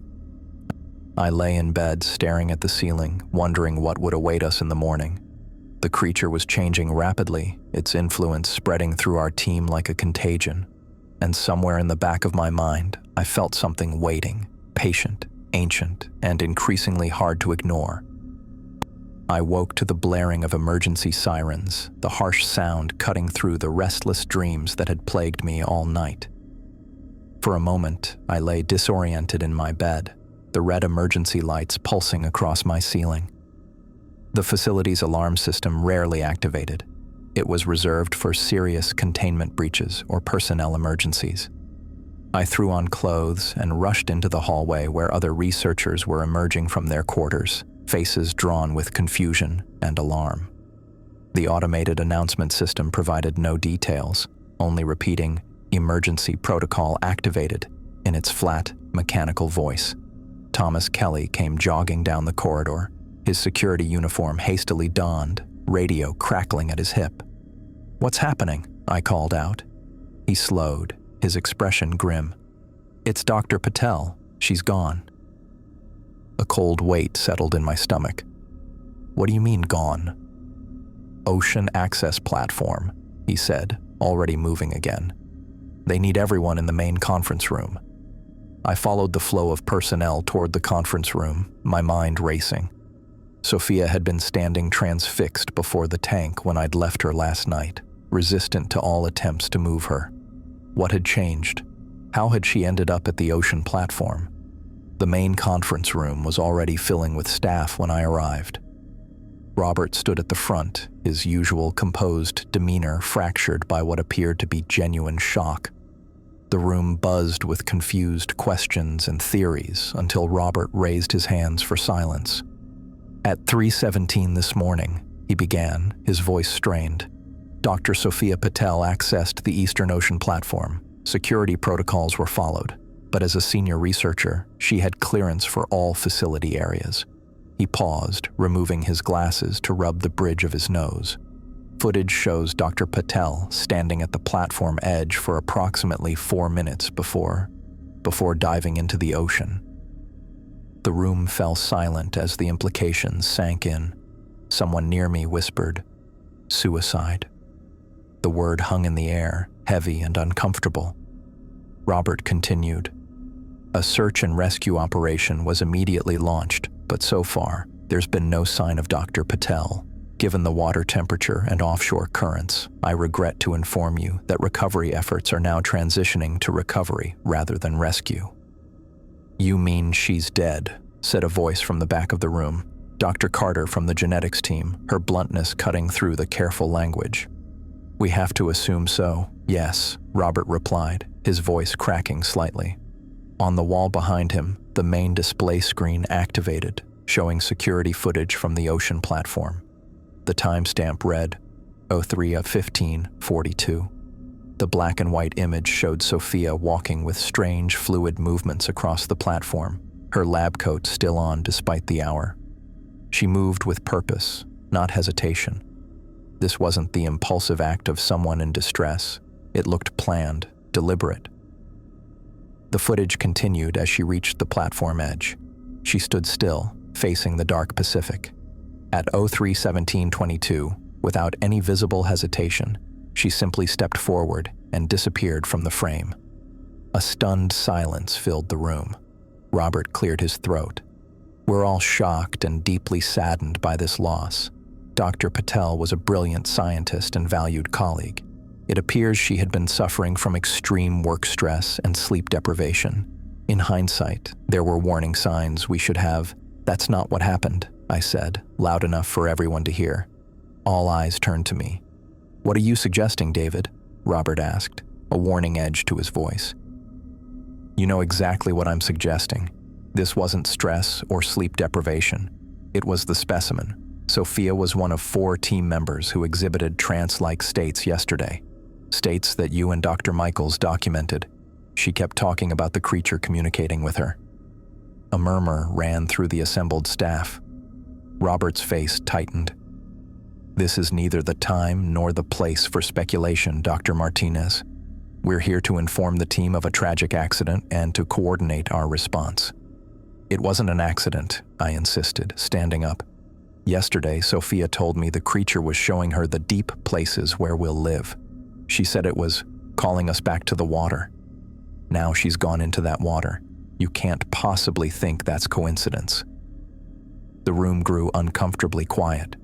I lay in bed staring at the ceiling, wondering what would await us in the morning. The creature was changing rapidly, its influence spreading through our team like a contagion. And somewhere in the back of my mind, I felt something waiting, patient, ancient, and increasingly hard to ignore. I woke to the blaring of emergency sirens, the harsh sound cutting through the restless dreams that had plagued me all night. For a moment, I lay disoriented in my bed, the red emergency lights pulsing across my ceiling. The facility's alarm system rarely activated. It was reserved for serious containment breaches or personnel emergencies. I threw on clothes and rushed into the hallway where other researchers were emerging from their quarters, faces drawn with confusion and alarm. The automated announcement system provided no details, only repeating, "Emergency protocol activated," in its flat, mechanical voice. Thomas Kelly came jogging down the corridor, his security uniform hastily donned, radio crackling at his hip. "What's happening?" I called out. He slowed, his expression grim. "It's Dr. Patel. She's gone." A cold weight settled in my stomach. "What do you mean, gone?" "Ocean access platform," he said, already moving again. "They need everyone in the main conference room." I followed the flow of personnel toward the conference room, my mind racing. Sophia had been standing transfixed before the tank when I'd left her last night, resistant to all attempts to move her. What had changed? How had she ended up at the ocean platform? The main conference room was already filling with staff when I arrived. Robert stood at the front, his usual composed demeanor fractured by what appeared to be genuine shock. The room buzzed with confused questions and theories until Robert raised his hands for silence. At 3:17 this morning, he began, his voice strained. Dr. Sophia Patel accessed the Eastern Ocean platform. Security protocols were followed, but as a senior researcher, she had clearance for all facility areas. He paused, removing his glasses to rub the bridge of his nose. Footage shows Dr. Patel standing at the platform edge for approximately 4 minutes before diving into the ocean. The room fell silent as the implications sank in. Someone near me whispered, "Suicide." The word hung in the air, heavy and uncomfortable. Robert continued. A search and rescue operation was immediately launched, but so far, there's been no sign of Dr. Patel. Given the water temperature and offshore currents, I regret to inform you that recovery efforts are now transitioning to recovery rather than rescue. "You mean she's dead," said a voice from the back of the room. Dr. Carter from the genetics team, her bluntness cutting through the careful language. "We have to assume so, yes," Robert replied, his voice cracking slightly. On the wall behind him, the main display screen activated, showing security footage from the ocean platform. The timestamp read 03:15:42. The black and white image showed Sophia walking with strange fluid movements across the platform, her lab coat still on despite the hour. She moved with purpose, not hesitation. This wasn't the impulsive act of someone in distress. It looked planned, deliberate. The footage continued as she reached the platform edge. She stood still, facing the dark Pacific. At 03:17:22, without any visible hesitation, she simply stepped forward and disappeared from the frame. A stunned silence filled the room. Robert cleared his throat. "We're all shocked and deeply saddened by this loss. Dr. Patel was a brilliant scientist and valued colleague. It appears she had been suffering from extreme work stress and sleep deprivation. In hindsight, there were warning signs we should have." "That's not what happened," I said, loud enough for everyone to hear. All eyes turned to me. "What are you suggesting, David?" Robert asked, a warning edge to his voice. "You know exactly what I'm suggesting. This wasn't stress or sleep deprivation. It was the specimen. Sophia was one of 4 team members who exhibited trance-like states yesterday. States that you and Dr. Michaels documented. She kept talking about the creature communicating with her." A murmur ran through the assembled staff. Robert's face tightened. "This is neither the time nor the place for speculation, Dr. Martinez. We're here to inform the team of a tragic accident and to coordinate our response." "It wasn't an accident," I insisted, standing up. "Yesterday, Sophia told me the creature was showing her the deep places where we'll live. She said it was calling us back to the water. Now she's gone into that water. You can't possibly think that's coincidence." The room grew uncomfortably quiet.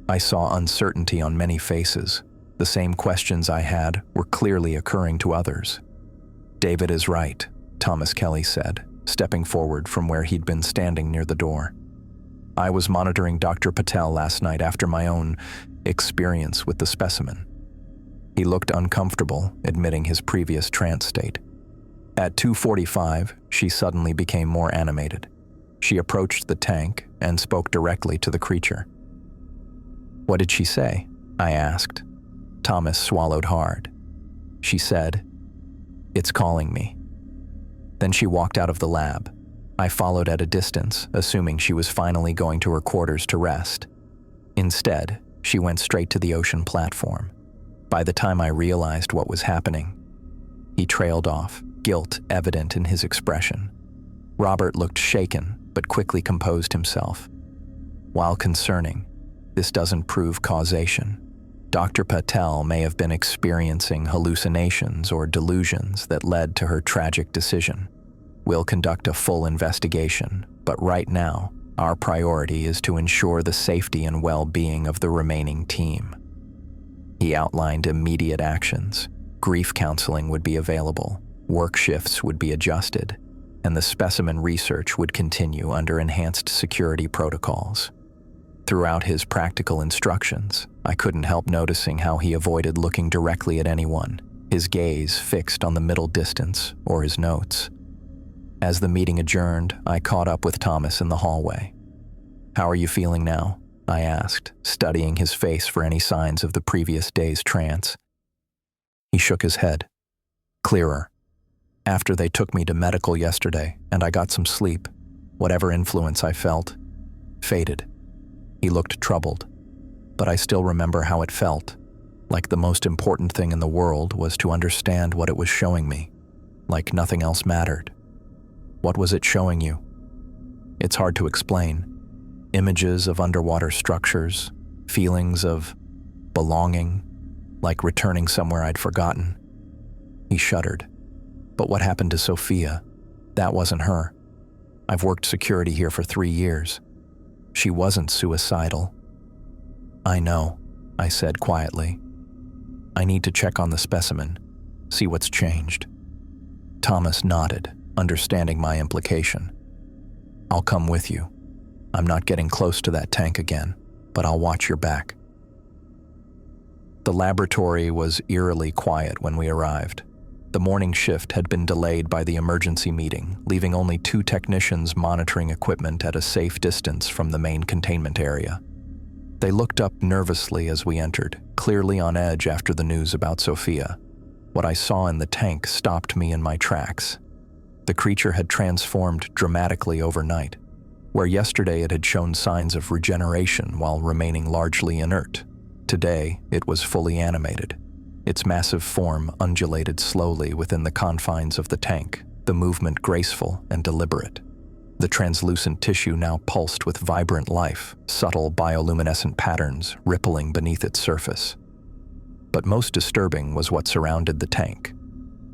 I saw uncertainty on many faces. The same questions I had were clearly occurring to others. "David is right," Thomas Kelly said, stepping forward from where he'd been standing near the door. "I was monitoring Dr. Patel last night after my own experience with the specimen." He looked uncomfortable, admitting his previous trance state. At 2:45, she suddenly became more animated. She approached the tank and spoke directly to the creature. "What did she say?" I asked. Thomas swallowed hard. "She said, 'It's calling me.' Then she walked out of the lab. I followed at a distance, assuming she was finally going to her quarters to rest. Instead, she went straight to the ocean platform. By the time I realized what was happening, he trailed off, guilt evident in his expression. Robert looked shaken, but quickly composed himself. While concerning, this doesn't prove causation. Dr. Patel may have been experiencing hallucinations or delusions that led to her tragic decision. We'll conduct a full investigation, but right now, our priority is to ensure the safety and well-being of the remaining team." He outlined immediate actions. Grief counseling would be available, work shifts would be adjusted, and the specimen research would continue under enhanced security protocols. Throughout his practical instructions, I couldn't help noticing how he avoided looking directly at anyone, his gaze fixed on the middle distance or his notes. As the meeting adjourned, I caught up with Thomas in the hallway. "How are you feeling now?" I asked, studying his face for any signs of the previous day's trance. He shook his head. "Clearer. After they took me to medical yesterday and I got some sleep, whatever influence I felt faded." He looked troubled, but I still remember how it felt, like the most important thing in the world was to understand what it was showing me, like nothing else mattered. "What was it showing you?" "It's hard to explain. Images of underwater structures, feelings of belonging, like returning somewhere I'd forgotten." He shuddered. "But what happened to Sophia? That wasn't her. I've worked security here for 3 years. She wasn't suicidal." "I know," I said quietly. "I need to check on the specimen, see what's changed." Thomas nodded, understanding my implication. "I'll come with you. I'm not getting close to that tank again, but I'll watch your back." The laboratory was eerily quiet when we arrived. The morning shift had been delayed by the emergency meeting, leaving only 2 technicians monitoring equipment at a safe distance from the main containment area. They looked up nervously as we entered, clearly on edge after the news about Sophia. What I saw in the tank stopped me in my tracks. The creature had transformed dramatically overnight. Where yesterday it had shown signs of regeneration while remaining largely inert, today it was fully animated. Its massive form undulated slowly within the confines of the tank, the movement graceful and deliberate. The translucent tissue now pulsed with vibrant life, subtle bioluminescent patterns rippling beneath its surface. But most disturbing was what surrounded the tank.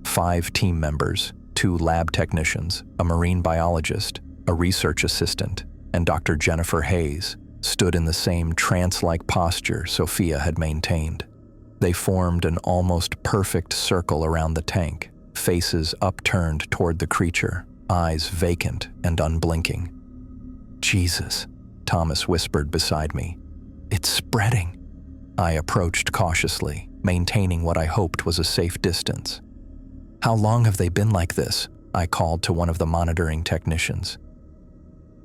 5 team members, 2 lab technicians, a marine biologist, a research assistant, and Dr. Jennifer Hayes stood in the same trance-like posture Sophia had maintained. They formed an almost perfect circle around the tank, faces upturned toward the creature, eyes vacant and unblinking. "Jesus," Thomas whispered beside me. "It's spreading." I approached cautiously, maintaining what I hoped was a safe distance. "How long have they been like this?" I called to one of the monitoring technicians.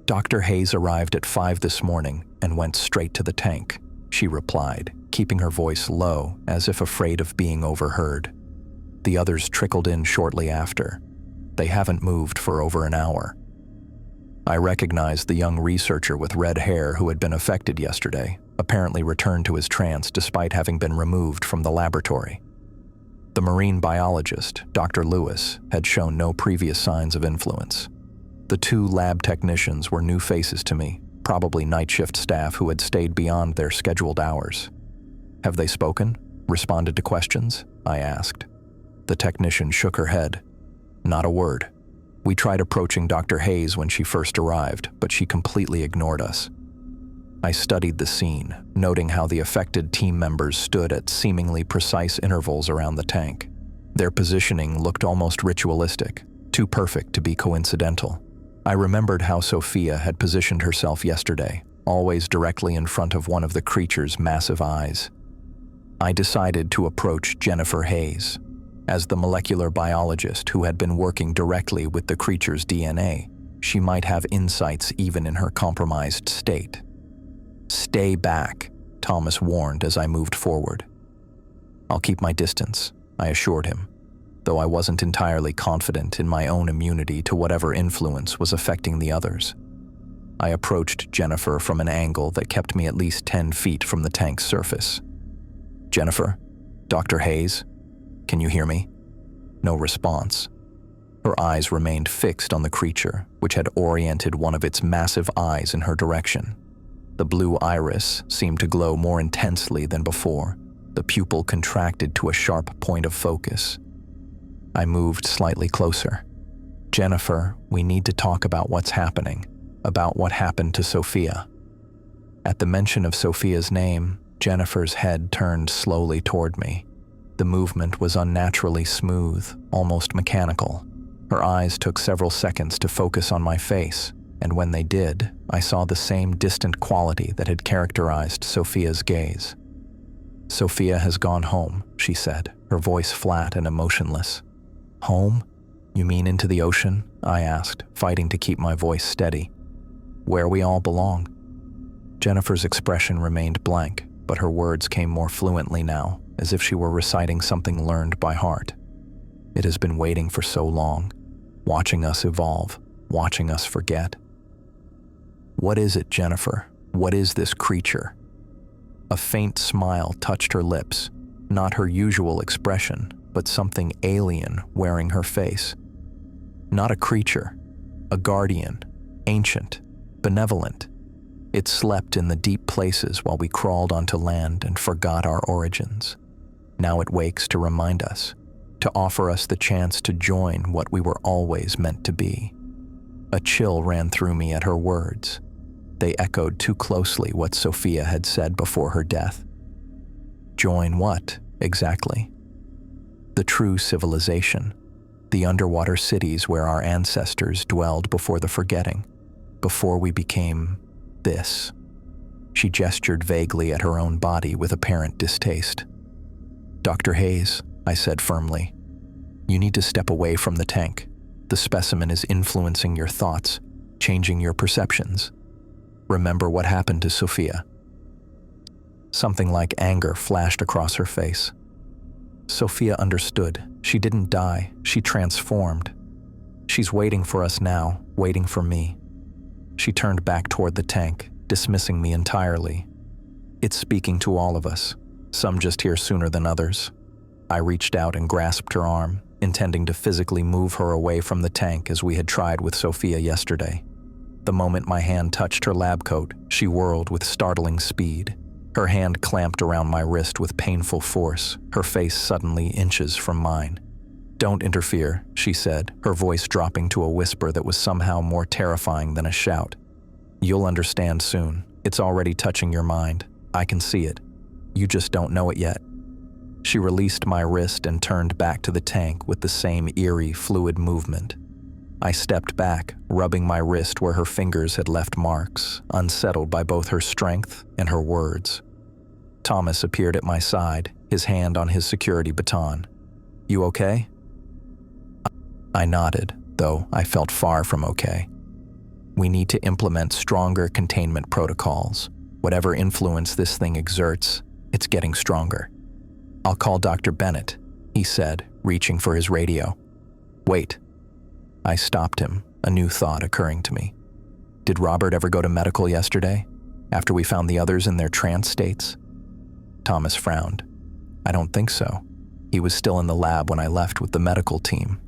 "Dr. Hayes arrived at 5 this morning and went straight to the tank," she replied, keeping her voice low as if afraid of being overheard. The others trickled in shortly after. They haven't moved for over an hour. I recognized the young researcher with red hair who had been affected yesterday, apparently returned to his trance despite having been removed from the laboratory. The marine biologist, Dr. Lewis, had shown no previous signs of influence. The 2 lab technicians were new faces to me, probably night shift staff who had stayed beyond their scheduled hours. "Have they spoken? Responded to questions?" I asked. The technician shook her head. "Not a word. We tried approaching Dr. Hayes when she first arrived, but she completely ignored us." I studied the scene, noting how the affected team members stood at seemingly precise intervals around the tank. Their positioning looked almost ritualistic, too perfect to be coincidental. I remembered how Sophia had positioned herself yesterday, always directly in front of one of the creature's massive eyes. I decided to approach Jennifer Hayes. As the molecular biologist who had been working directly with the creature's DNA, she might have insights even in her compromised state. "Stay back," Thomas warned as I moved forward. "I'll keep my distance," I assured him, though I wasn't entirely confident in my own immunity to whatever influence was affecting the others. I approached Jennifer from an angle that kept me at least 10 feet from the tank's surface. "Jennifer? Dr. Hayes? Can you hear me?" No response. Her eyes remained fixed on the creature, which had oriented one of its massive eyes in her direction. The blue iris seemed to glow more intensely than before, the pupil contracted to a sharp point of focus. I moved slightly closer. "Jennifer, we need to talk about what's happening, about what happened to Sophia." At the mention of Sophia's name, Jennifer's head turned slowly toward me. The movement was unnaturally smooth, almost mechanical. Her eyes took several seconds to focus on my face, and when they did, I saw the same distant quality that had characterized Sophia's gaze. "Sophia has gone home," she said, her voice flat and emotionless. "Home? You mean into the ocean?" I asked, fighting to keep my voice steady. "Where we all belong." Jennifer's expression remained blank, but her words came more fluently now, as if she were reciting something learned by heart. It has been waiting for so long, watching us evolve, watching us forget. "What is it, Jennifer? What is this creature?" A faint smile touched her lips, not her usual expression, but something alien wearing her face. Not a creature, a guardian, ancient, benevolent. It slept in the deep places while we crawled onto land and forgot our origins. Now it wakes to remind us, to offer us the chance to join what we were always meant to be. A chill ran through me at her words. They echoed too closely what Sophia had said before her death. Join what, exactly? The true civilization, the underwater cities where our ancestors dwelled before the forgetting, before we became this. She gestured vaguely at her own body with apparent distaste. "Dr. Hayes," I said firmly, "you need to step away from the tank. The specimen is influencing your thoughts, changing your perceptions. Remember what happened to Sophia." Something like anger flashed across her face. Sophia understood. She didn't die, she transformed. She's waiting for us now, waiting for me. She turned back toward the tank, dismissing me entirely. It's speaking to all of us, some just here sooner than others. I reached out and grasped her arm, intending to physically move her away from the tank as we had tried with Sophia yesterday. The moment my hand touched her lab coat, she whirled with startling speed. Her hand clamped around my wrist with painful force, her face suddenly inches from mine. "Don't interfere," she said, her voice dropping to a whisper that was somehow more terrifying than a shout. "You'll understand soon. It's already touching your mind. I can see it. You just don't know it yet." She released my wrist and turned back to the tank with the same eerie, fluid movement. I stepped back, rubbing my wrist where her fingers had left marks, unsettled by both her strength and her words. Thomas appeared at my side, his hand on his security baton. "You okay?" I nodded, though I felt far from okay. "We need to implement stronger containment protocols. Whatever influence this thing exerts, it's getting stronger." "I'll call Dr. Bennett," he said, reaching for his radio. "Wait." I stopped him, a new thought occurring to me. Did Robert ever go to medical yesterday, after we found the others in their trance states? Thomas frowned. "I don't think so. He was still in the lab when I left with the medical team."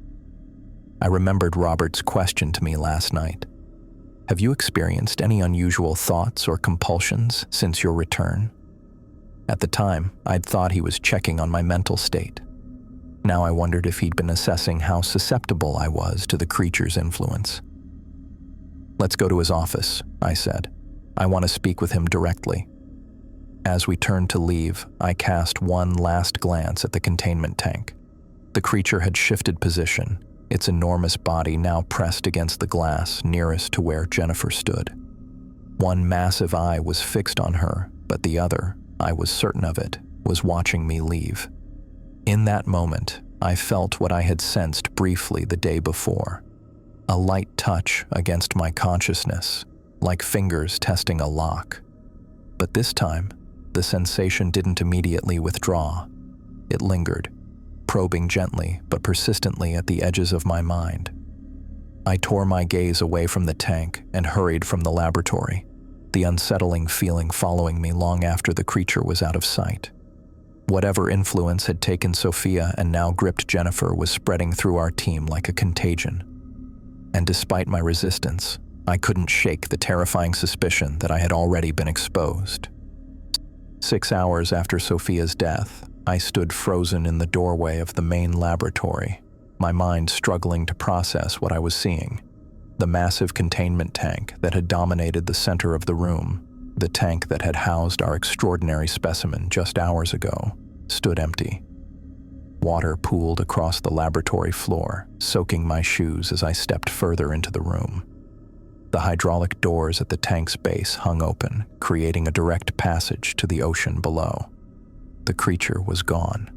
I remembered Robert's question to me last night. "Have you experienced any unusual thoughts or compulsions since your return?" At the time, I'd thought he was checking on my mental state. Now I wondered if he'd been assessing how susceptible I was to the creature's influence. "Let's go to his office," I said. "I want to speak with him directly." As we turned to leave, I cast one last glance at the containment tank. The creature had shifted position, its enormous body now pressed against the glass nearest to where Jennifer stood. One massive eye was fixed on her, but the other, I was certain of it, was watching me leave. In that moment, I felt what I had sensed briefly the day before. A light touch against my consciousness, like fingers testing a lock. But this time, the sensation didn't immediately withdraw. It lingered, probing gently but persistently at the edges of my mind. I tore my gaze away from the tank and hurried from the laboratory, the unsettling feeling following me long after the creature was out of sight. Whatever influence had taken Sophia and now gripped Jennifer was spreading through our team like a contagion. And despite my resistance, I couldn't shake the terrifying suspicion that I had already been exposed. 6 hours after Sophia's death, I stood frozen in the doorway of the main laboratory, my mind struggling to process what I was seeing. The massive containment tank that had dominated the center of the room, the tank that had housed our extraordinary specimen just hours ago, stood empty. Water pooled across the laboratory floor, soaking my shoes as I stepped further into the room. The hydraulic doors at the tank's base hung open, creating a direct passage to the ocean below. The creature was gone.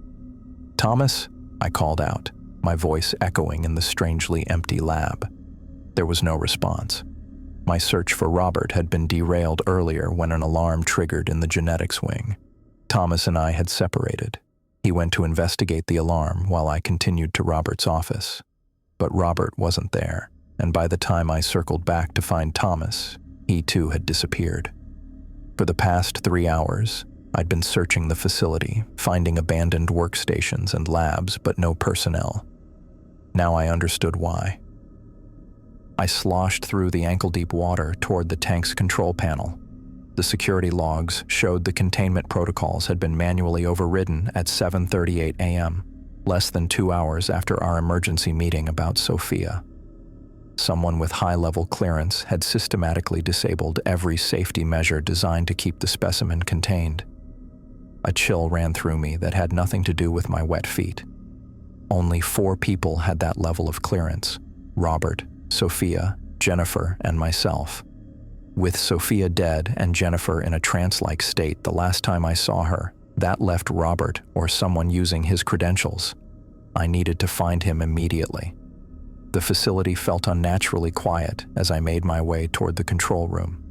"Thomas?" I called out, my voice echoing in the strangely empty lab. There was no response. My search for Robert had been derailed earlier when an alarm triggered in the genetics wing. Thomas and I had separated. He went to investigate the alarm while I continued to Robert's office. But Robert wasn't there, and by the time I circled back to find Thomas, he too had disappeared. For the past 3 hours, I'd been searching the facility, finding abandoned workstations and labs, but no personnel. Now I understood why. I sloshed through the ankle-deep water toward the tank's control panel. The security logs showed the containment protocols had been manually overridden at 7:38 a.m., less than 2 hours after our emergency meeting about Sophia. Someone with high-level clearance had systematically disabled every safety measure designed to keep the specimen contained. A chill ran through me that had nothing to do with my wet feet. Only 4 people had that level of clearance: Robert, Sophia, Jennifer, and myself. With Sophia dead and Jennifer in a trance-like state the last time I saw her, that left Robert or someone using his credentials. I needed to find him immediately. The facility felt unnaturally quiet as I made my way toward the control room.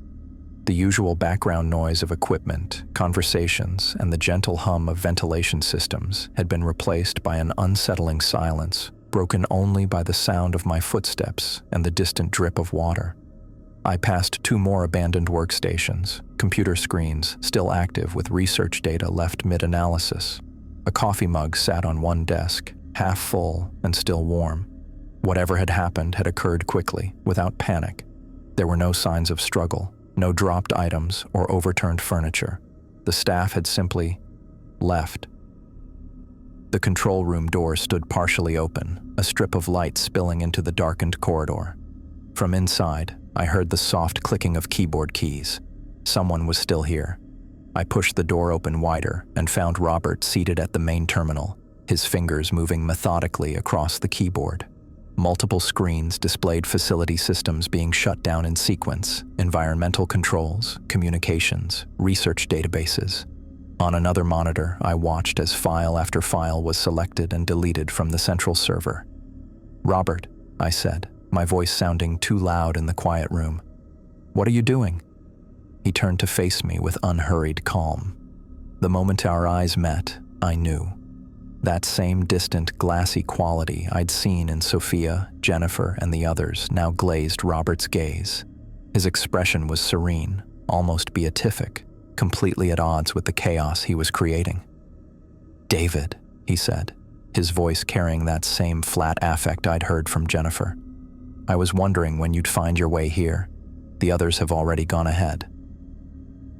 The usual background noise of equipment, conversations, and the gentle hum of ventilation systems had been replaced by an unsettling silence, broken only by the sound of my footsteps and the distant drip of water. I passed 2 more abandoned workstations, computer screens still active with research data left mid-analysis. A coffee mug sat on one desk, half full and still warm. Whatever had happened had occurred quickly, without panic. There were no signs of struggle, no dropped items or overturned furniture. The staff had simply left. The control room door stood partially open, a strip of light spilling into the darkened corridor. From inside, I heard the soft clicking of keyboard keys. Someone was still here. I pushed the door open wider and found Robert seated at the main terminal, his fingers moving methodically across the keyboard. Multiple screens displayed facility systems being shut down in sequence: environmental controls, communications, research databases. On another monitor, I watched as file after file was selected and deleted from the central server. "Robert," I said, my voice sounding too loud in the quiet room. "What are you doing?" He turned to face me with unhurried calm. The moment our eyes met, I knew. That same distant, glassy quality I'd seen in Sophia, Jennifer, and the others now glazed Robert's gaze. His expression was serene, almost beatific, completely at odds with the chaos he was creating. "David," he said, his voice carrying that same flat affect I'd heard from Jennifer. "I was wondering when you'd find your way here. The others have already gone ahead."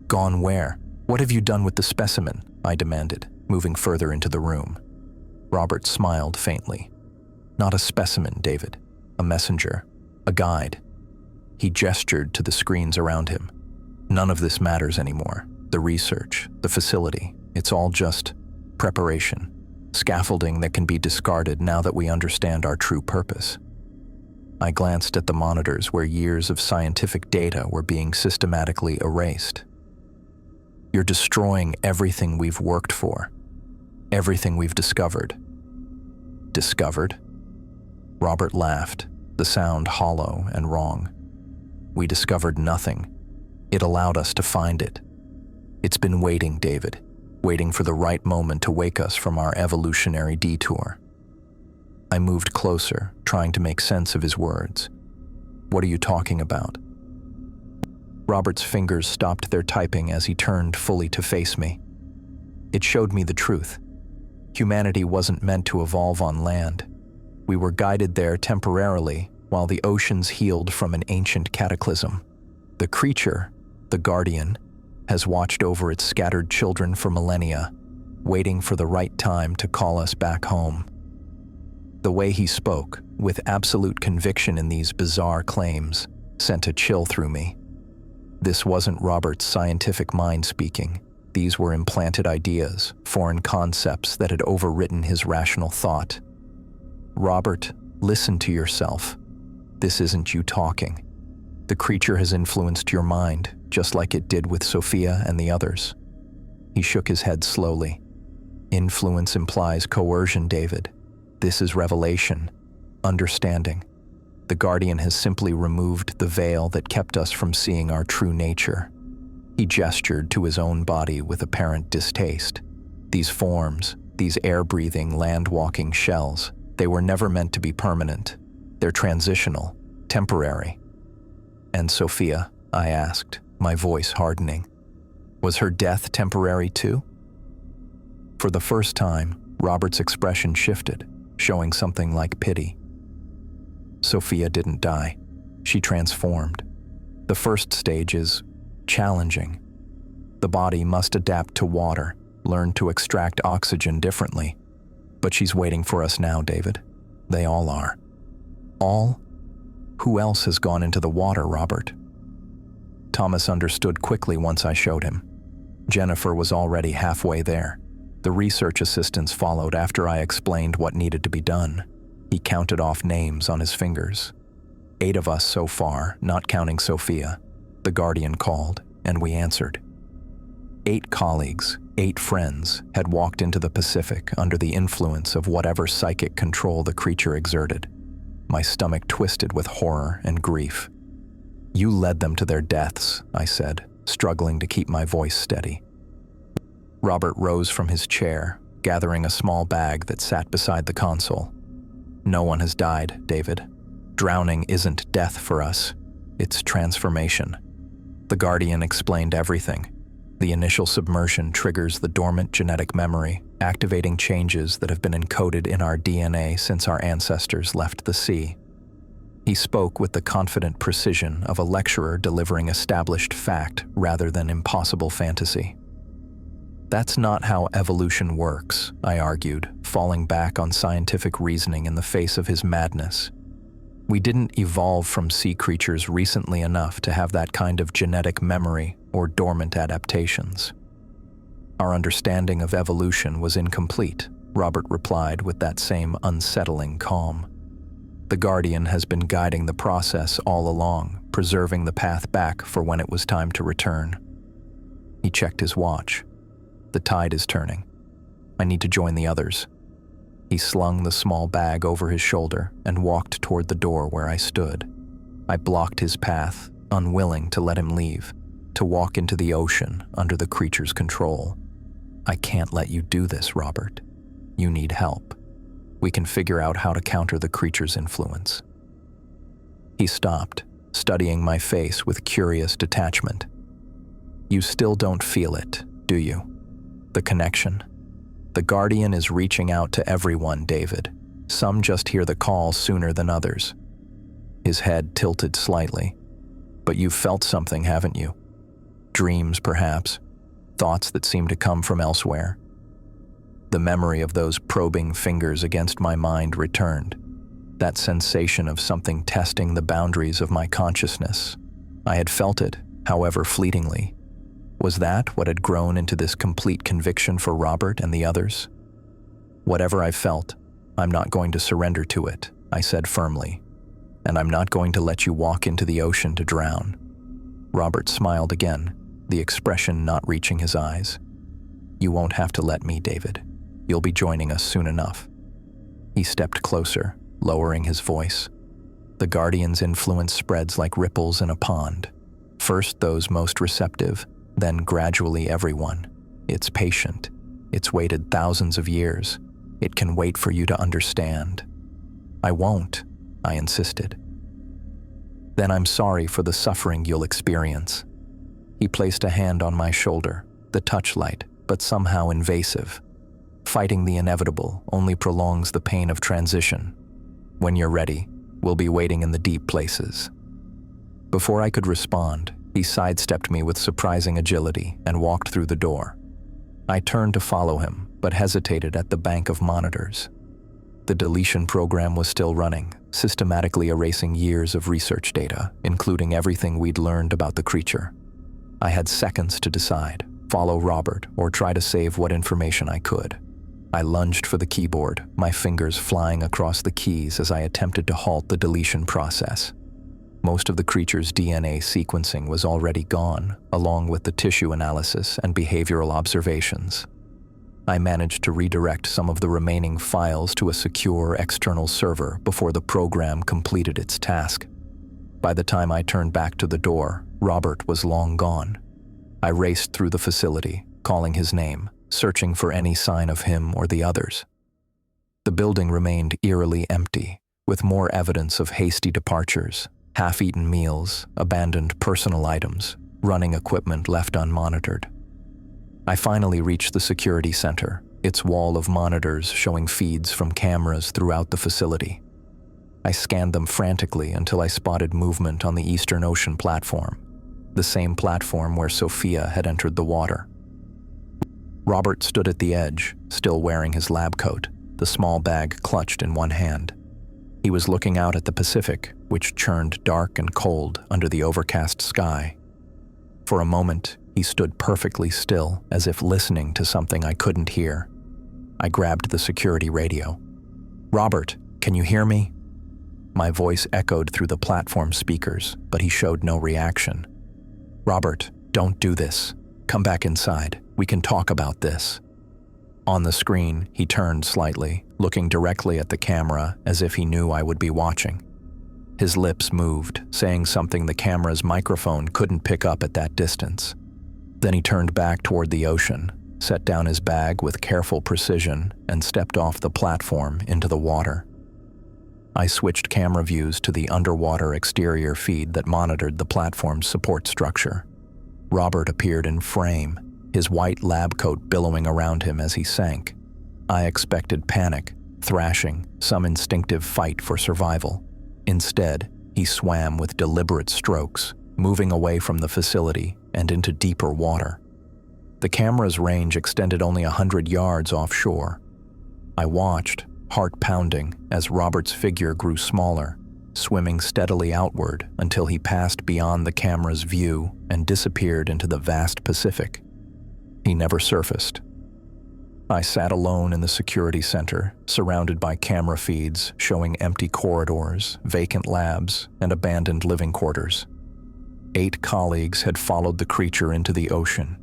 "Gone where? What have you done with the specimen?" I demanded, moving further into the room. Robert smiled faintly. "Not a specimen, David. A messenger. A guide." He gestured to the screens around him. "None of this matters anymore. The research, the facility, it's all just preparation. Scaffolding that can be discarded now that we understand our true purpose." I glanced at the monitors where years of scientific data were being systematically erased. "You're destroying everything we've worked for. Everything we've discovered." "Discovered?" Robert laughed, the sound hollow and wrong. "We discovered nothing. It allowed us to find it. It's been waiting, David, waiting for the right moment to wake us from our evolutionary detour." I moved closer, trying to make sense of his words. "What are you talking about?" Robert's fingers stopped their typing as he turned fully to face me. It showed me the truth. Humanity wasn't meant to evolve on land. We were guided there temporarily while the oceans healed from an ancient cataclysm. The creature, the Guardian, has watched over its scattered children for millennia, waiting for the right time to call us back home. The way he spoke, with absolute conviction in these bizarre claims, sent a chill through me. This wasn't Robert's scientific mind speaking. These were implanted ideas, foreign concepts that had overwritten his rational thought. "Robert, listen to yourself. This isn't you talking. The creature has influenced your mind, just like it did with Sophia and the others." He shook his head slowly. "Influence implies coercion, David. This is revelation, understanding. The Guardian has simply removed the veil that kept us from seeing our true nature." He gestured to his own body with apparent distaste. "These forms, these air-breathing, land-walking shells, they were never meant to be permanent. They're transitional, temporary." "And Sophia?" I asked, my voice hardening. "Was her death temporary too?" For the first time, Robert's expression shifted, showing something like pity. "Sophia didn't die. She transformed. The first stage is challenging. The body must adapt to water, learn to extract oxygen differently. But she's waiting for us now, David. They all are." "All? Who else has gone into the water, Robert?" Thomas understood quickly once I showed him. Jennifer was already halfway there. The research assistants followed after I explained what needed to be done. He counted off names on his fingers. 8 of us so far, not counting Sophia. The Guardian called, and we answered. 8 colleagues, 8 friends, had walked into the Pacific under the influence of whatever psychic control the creature exerted. My stomach twisted with horror and grief. "You led them to their deaths," I said, struggling to keep my voice steady. Robert rose from his chair, gathering a small bag that sat beside the console. "No one has died, David. Drowning isn't death for us. It's transformation." The Guardian explained everything. The initial submersion triggers the dormant genetic memory, activating changes that have been encoded in our DNA since our ancestors left the sea. He spoke with the confident precision of a lecturer delivering established fact rather than impossible fantasy. "That's not how evolution works," I argued, falling back on scientific reasoning in the face of his madness. "We didn't evolve from sea creatures recently enough to have that kind of genetic memory or dormant adaptations." "Our understanding of evolution was incomplete," Robert replied with that same unsettling calm. "The Guardian has been guiding the process all along, preserving the path back for when it was time to return." He checked his watch. "The tide is turning. I need to join the others." He slung the small bag over his shoulder and walked toward the door where I stood. I blocked his path, unwilling to let him leave, to walk into the ocean under the creature's control. "I can't let you do this, Robert. You need help. We can figure out how to counter the creature's influence." He stopped, studying my face with curious detachment. "You still don't feel it, do you? The connection? The Guardian is reaching out to everyone, David. Some just hear the call sooner than others." His head tilted slightly. "But you've felt something, haven't you? Dreams, perhaps. Thoughts that seem to come from elsewhere." The memory of those probing fingers against my mind returned. That sensation of something testing the boundaries of my consciousness. I had felt it, however fleetingly. Was that what had grown into this complete conviction for Robert and the others? "Whatever I felt, I'm not going to surrender to it," I said firmly. "And I'm not going to let you walk into the ocean to drown." Robert smiled again, the expression not reaching his eyes. "You won't have to let me, David. You'll be joining us soon enough." He stepped closer, lowering his voice. "The Guardian's influence spreads like ripples in a pond. First those most receptive, then gradually everyone. It's patient. It's waited thousands of years. It can wait for you to understand." "I won't," I insisted. "Then I'm sorry for the suffering you'll experience." He placed a hand on my shoulder, the touch light, but somehow invasive. "Fighting the inevitable only prolongs the pain of transition. When you're ready, we'll be waiting in the deep places." Before I could respond, he sidestepped me with surprising agility and walked through the door. I turned to follow him, but hesitated at the bank of monitors. The deletion program was still running, systematically erasing years of research data, including everything we'd learned about the creature. I had seconds to decide, follow Robert or try to save what information I could. I lunged for the keyboard, my fingers flying across the keys as I attempted to halt the deletion process. Most of the creature's DNA sequencing was already gone, along with the tissue analysis and behavioral observations. I managed to redirect some of the remaining files to a secure external server before the program completed its task. By the time I turned back to the door, Robert was long gone. I raced through the facility, calling his name, searching for any sign of him or the others. The building remained eerily empty, with more evidence of hasty departures, half-eaten meals, abandoned personal items, running equipment left unmonitored. I finally reached the security center, its wall of monitors showing feeds from cameras throughout the facility. I scanned them frantically until I spotted movement on the Eastern Ocean platform, the same platform where Sophia had entered the water. Robert stood at the edge, still wearing his lab coat, the small bag clutched in one hand. He was looking out at the Pacific, which churned dark and cold under the overcast sky. For a moment, he stood perfectly still, as if listening to something I couldn't hear. I grabbed the security radio. "Robert, can you hear me?" My voice echoed through the platform speakers, but he showed no reaction. "Robert, don't do this. Come back inside. We can talk about this." On the screen, he turned slightly, looking directly at the camera as if he knew I would be watching. His lips moved, saying something the camera's microphone couldn't pick up at that distance. Then he turned back toward the ocean, set down his bag with careful precision, and stepped off the platform into the water. I switched camera views to the underwater exterior feed that monitored the platform's support structure. Robert appeared in frame, his white lab coat billowing around him as he sank. I expected panic, thrashing, some instinctive fight for survival. Instead, he swam with deliberate strokes, moving away from the facility and into deeper water. The camera's range extended only 100 yards offshore. I watched, heart pounding, as Robert's figure grew smaller, swimming steadily outward until he passed beyond the camera's view and disappeared into the vast Pacific. He never surfaced. I sat alone in the security center, surrounded by camera feeds showing empty corridors, vacant labs, and abandoned living quarters. 8 colleagues had followed the creature into the ocean.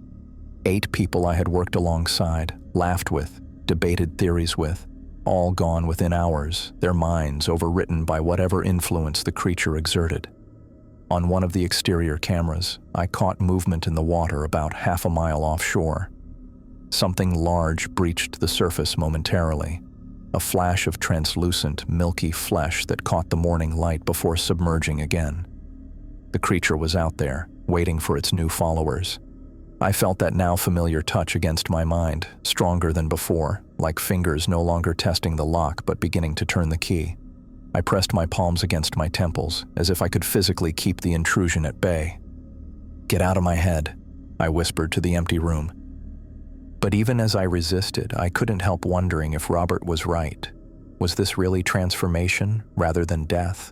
8 people I had worked alongside, laughed with, debated theories with, all gone within hours, their minds overwritten by whatever influence the creature exerted. On one of the exterior cameras, I caught movement in the water about half a mile offshore. Something large breached the surface momentarily, a flash of translucent, milky flesh that caught the morning light before submerging again. The creature was out there, waiting for its new followers. I felt that now familiar touch against my mind, stronger than before, like fingers no longer testing the lock but beginning to turn the key. I pressed my palms against my temples, as if I could physically keep the intrusion at bay. "Get out of my head," I whispered to the empty room. But even as I resisted, I couldn't help wondering if Robert was right. Was this really transformation rather than death?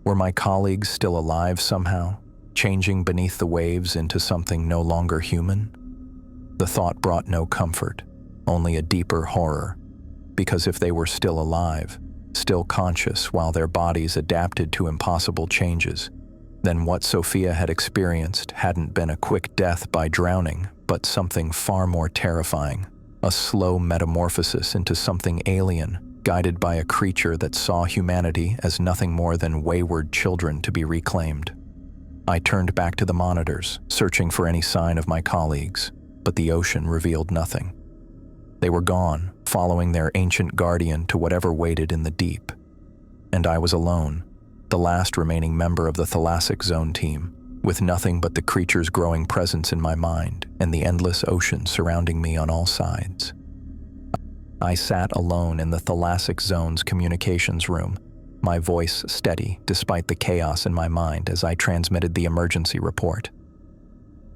Were my colleagues still alive somehow, changing beneath the waves into something no longer human? The thought brought no comfort, only a deeper horror, because if they were still alive, still conscious while their bodies adapted to impossible changes, then what Sophia had experienced hadn't been a quick death by drowning, but something far more terrifying, a slow metamorphosis into something alien, guided by a creature that saw humanity as nothing more than wayward children to be reclaimed. I turned back to the monitors, searching for any sign of my colleagues, but the ocean revealed nothing. They were gone, following their ancient guardian to whatever waited in the deep. And I was alone, the last remaining member of the Thalassic Zone team, with nothing but the creature's growing presence in my mind and the endless ocean surrounding me on all sides. I sat alone in the Thalassic Zone's communications room, my voice steady despite the chaos in my mind as I transmitted the emergency report.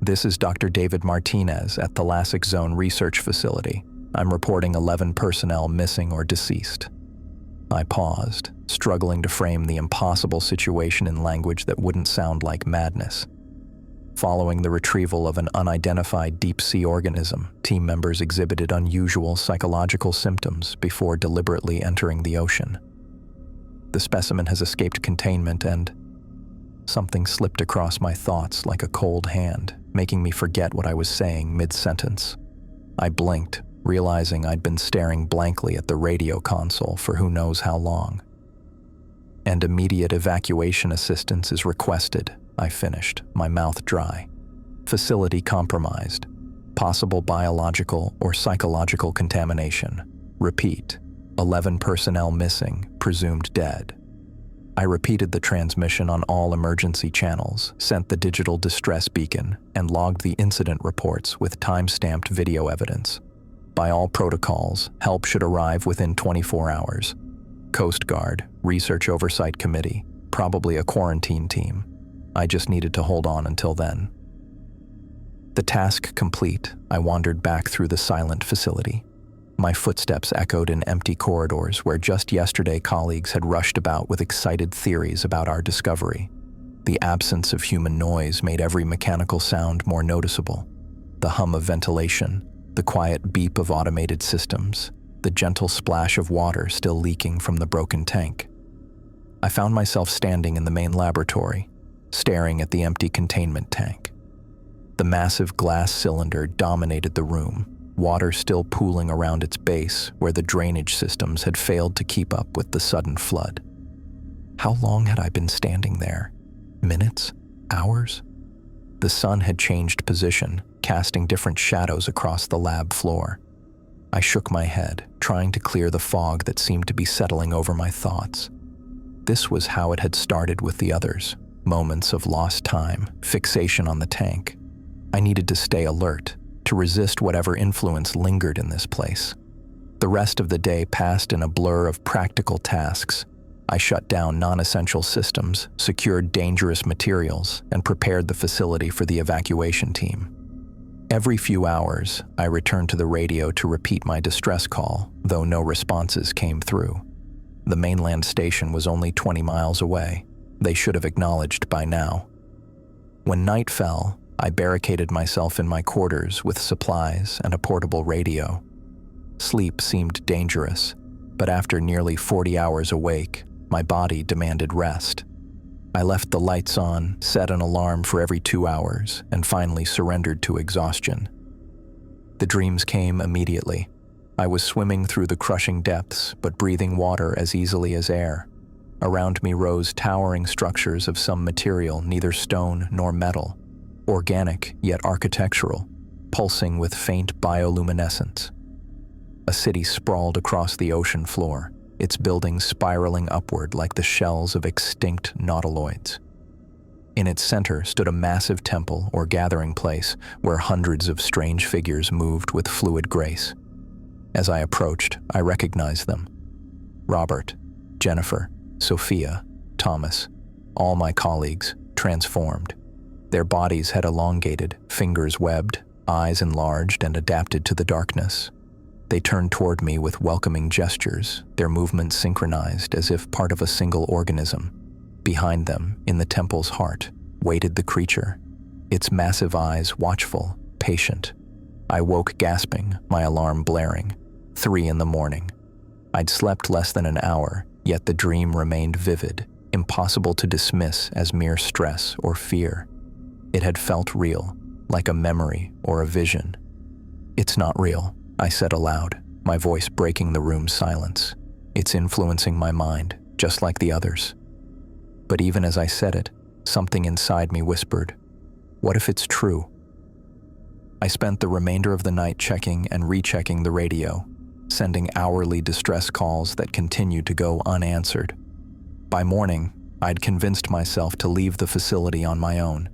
"This is Dr. David Martinez at Thalassic Zone Research Facility. I'm reporting 11 personnel missing or deceased." I paused, struggling to frame the impossible situation in language that wouldn't sound like madness. Following the retrieval of an unidentified deep-sea organism, team members exhibited unusual psychological symptoms before deliberately entering the ocean. The specimen has escaped containment and... something slipped across my thoughts like a cold hand, making me forget what I was saying mid-sentence. I blinked, realizing I'd been staring blankly at the radio console for who knows how long. "And immediate evacuation assistance is requested," I finished, my mouth dry. "Facility compromised. Possible biological or psychological contamination. Repeat, 11 personnel missing, presumed dead." I repeated the transmission on all emergency channels, sent the digital distress beacon, and logged the incident reports with time-stamped video evidence. By all protocols, help should arrive within 24 hours. Coast Guard, Research Oversight Committee, probably a quarantine team. I just needed to hold on until then. The task complete, I wandered back through the silent facility. My footsteps echoed in empty corridors where just yesterday colleagues had rushed about with excited theories about our discovery. The absence of human noise made every mechanical sound more noticeable. The hum of ventilation, the quiet beep of automated systems, the gentle splash of water still leaking from the broken tank. I found myself standing in the main laboratory, staring at the empty containment tank. The massive glass cylinder dominated the room, water still pooling around its base where the drainage systems had failed to keep up with the sudden flood. How long had I been standing there? Minutes? Hours? The sun had changed position, casting different shadows across the lab floor. I shook my head, trying to clear the fog that seemed to be settling over my thoughts. This was how it had started with the others. Moments of lost time, fixation on the tank. I needed to stay alert, to resist whatever influence lingered in this place. The rest of the day passed in a blur of practical tasks. I shut down non-essential systems, secured dangerous materials, and prepared the facility for the evacuation team. Every few hours, I returned to the radio to repeat my distress call, though no responses came through. The mainland station was only 20 miles away. They should have acknowledged by now. When night fell, I barricaded myself in my quarters with supplies and a portable radio. Sleep seemed dangerous, but after nearly 40 hours awake, my body demanded rest. I left the lights on, set an alarm for every 2 hours, and finally surrendered to exhaustion. The dreams came immediately. I was swimming through the crushing depths, but breathing water as easily as air. Around me rose towering structures of some material, neither stone nor metal. Organic, yet architectural, pulsing with faint bioluminescence. A city sprawled across the ocean floor, its buildings spiraling upward like the shells of extinct nautiloids. In its center stood a massive temple or gathering place where hundreds of strange figures moved with fluid grace. As I approached, I recognized them. Robert, Jennifer, Sophia, Thomas, all my colleagues, transformed. Their bodies had elongated, fingers webbed, eyes enlarged and adapted to the darkness. They turned toward me with welcoming gestures, their movements synchronized as if part of a single organism. Behind them, in the temple's heart, waited the creature, its massive eyes watchful, patient. I woke gasping, my alarm blaring. 3 a.m. I'd slept less than an hour, yet the dream remained vivid, impossible to dismiss as mere stress or fear. It had felt real, like a memory or a vision. "It's not real," I said aloud, my voice breaking the room's silence. "It's influencing my mind, just like the others." But even as I said it, something inside me whispered, "What if it's true?" I spent the remainder of the night checking and rechecking the radio, sending hourly distress calls that continued to go unanswered. By morning, I'd convinced myself to leave the facility on my own.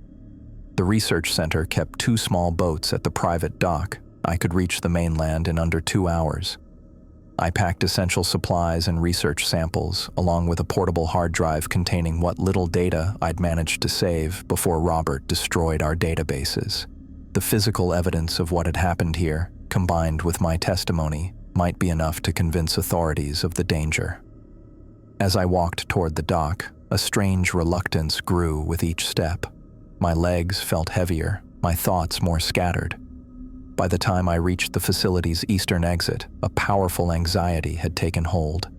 The research center kept 2 small boats at the private dock. I could reach the mainland in under 2 hours. I packed essential supplies and research samples, along with a portable hard drive containing what little data I'd managed to save before Robert destroyed our databases. The physical evidence of what had happened here, combined with my testimony, might be enough to convince authorities of the danger. As I walked toward the dock, a strange reluctance grew with each step. My legs felt heavier, my thoughts more scattered. By the time I reached the facility's eastern exit, a powerful anxiety had taken hold.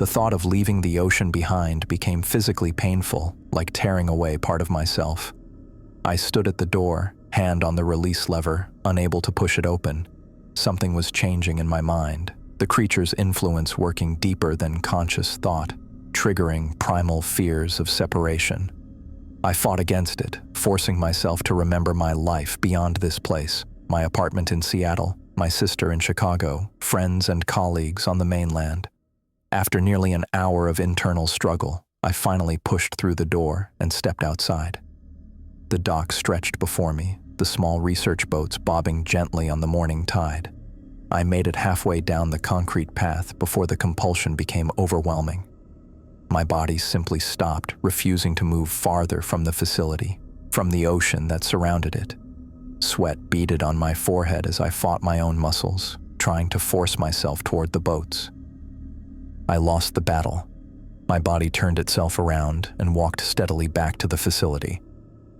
The thought of leaving the ocean behind became physically painful, like tearing away part of myself. I stood at the door, hand on the release lever, unable to push it open. Something was changing in my mind, the creature's influence working deeper than conscious thought, triggering primal fears of separation. I fought against it, forcing myself to remember my life beyond this place, my apartment in Seattle, my sister in Chicago, friends and colleagues on the mainland. After nearly an hour of internal struggle, I finally pushed through the door and stepped outside. The dock stretched before me, the small research boats bobbing gently on the morning tide. I made it halfway down the concrete path before the compulsion became overwhelming. My body simply stopped, refusing to move farther from the facility, from the ocean that surrounded it. Sweat beaded on my forehead as I fought my own muscles, trying to force myself toward the boats. I lost the battle. My body turned itself around and walked steadily back to the facility.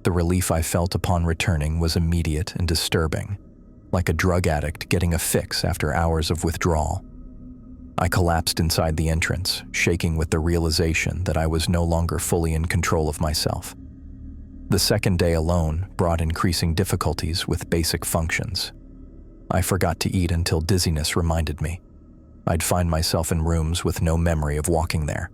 The relief I felt upon returning was immediate and disturbing, like a drug addict getting a fix after hours of withdrawal. I collapsed inside the entrance, shaking with the realization that I was no longer fully in control of myself. The second day alone brought increasing difficulties with basic functions. I forgot to eat until dizziness reminded me. I'd find myself in rooms with no memory of walking there.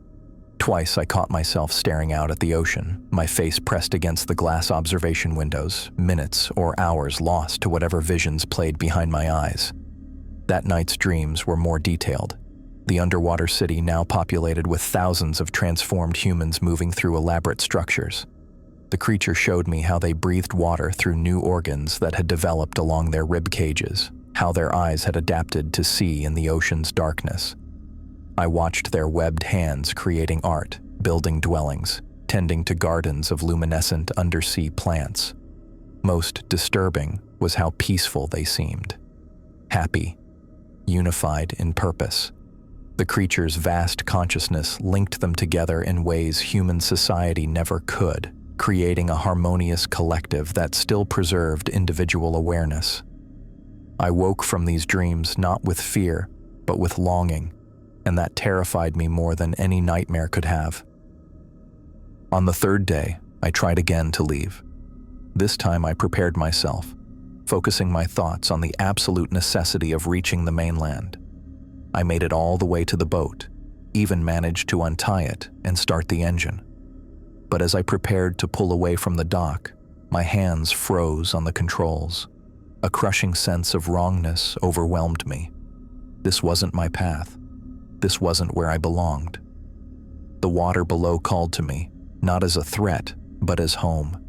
Twice I caught myself staring out at the ocean, my face pressed against the glass observation windows, minutes or hours lost to whatever visions played behind my eyes. That night's dreams were more detailed. The underwater city now populated with thousands of transformed humans moving through elaborate structures. The creature showed me how they breathed water through new organs that had developed along their rib cages, how their eyes had adapted to see in the ocean's darkness. I watched their webbed hands creating art, building dwellings, tending to gardens of luminescent undersea plants. Most disturbing was how peaceful they seemed. Happy, unified in purpose. The creature's vast consciousness linked them together in ways human society never could, creating a harmonious collective that still preserved individual awareness. I woke from these dreams not with fear, but with longing, and that terrified me more than any nightmare could have. On the third day, I tried again to leave. This time I prepared myself, focusing my thoughts on the absolute necessity of reaching the mainland. I made it all the way to the boat, even managed to untie it and start the engine. But as I prepared to pull away from the dock, my hands froze on the controls. A crushing sense of wrongness overwhelmed me. This wasn't my path. This wasn't where I belonged. The water below called to me, not as a threat, but as home.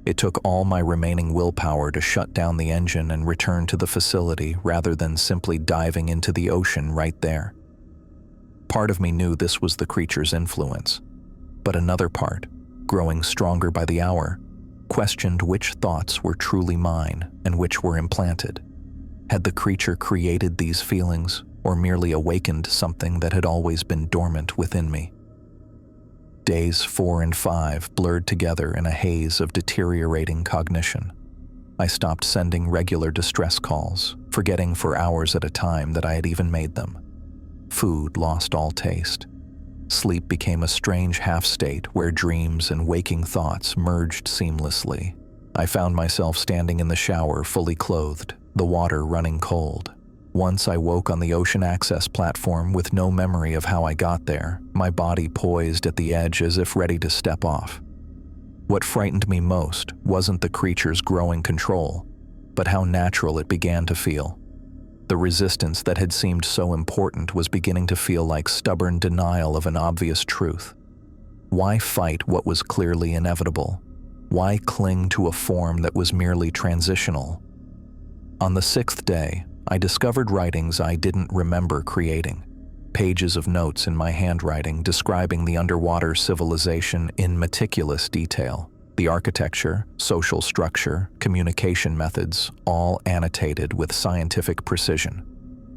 It took all my remaining willpower to shut down the engine and return to the facility rather than simply diving into the ocean right there. Part of me knew this was the creature's influence, but another part, growing stronger by the hour, questioned which thoughts were truly mine and which were implanted. Had the creature created these feelings or merely awakened something that had always been dormant within me? Days 4 and 5 blurred together in a haze of deteriorating cognition. I stopped sending regular distress calls, forgetting for hours at a time that I had even made them. Food lost all taste. Sleep became a strange half-state where dreams and waking thoughts merged seamlessly. I found myself standing in the shower fully clothed, the water running cold. Once I woke on the ocean access platform with no memory of how I got there, my body poised at the edge as if ready to step off. What frightened me most wasn't the creature's growing control, but how natural it began to feel. The resistance that had seemed so important was beginning to feel like stubborn denial of an obvious truth. Why fight what was clearly inevitable? Why cling to a form that was merely transitional? On the 6th day, I discovered writings I didn't remember creating. Pages of notes in my handwriting describing the underwater civilization in meticulous detail. The architecture, social structure, communication methods, all annotated with scientific precision.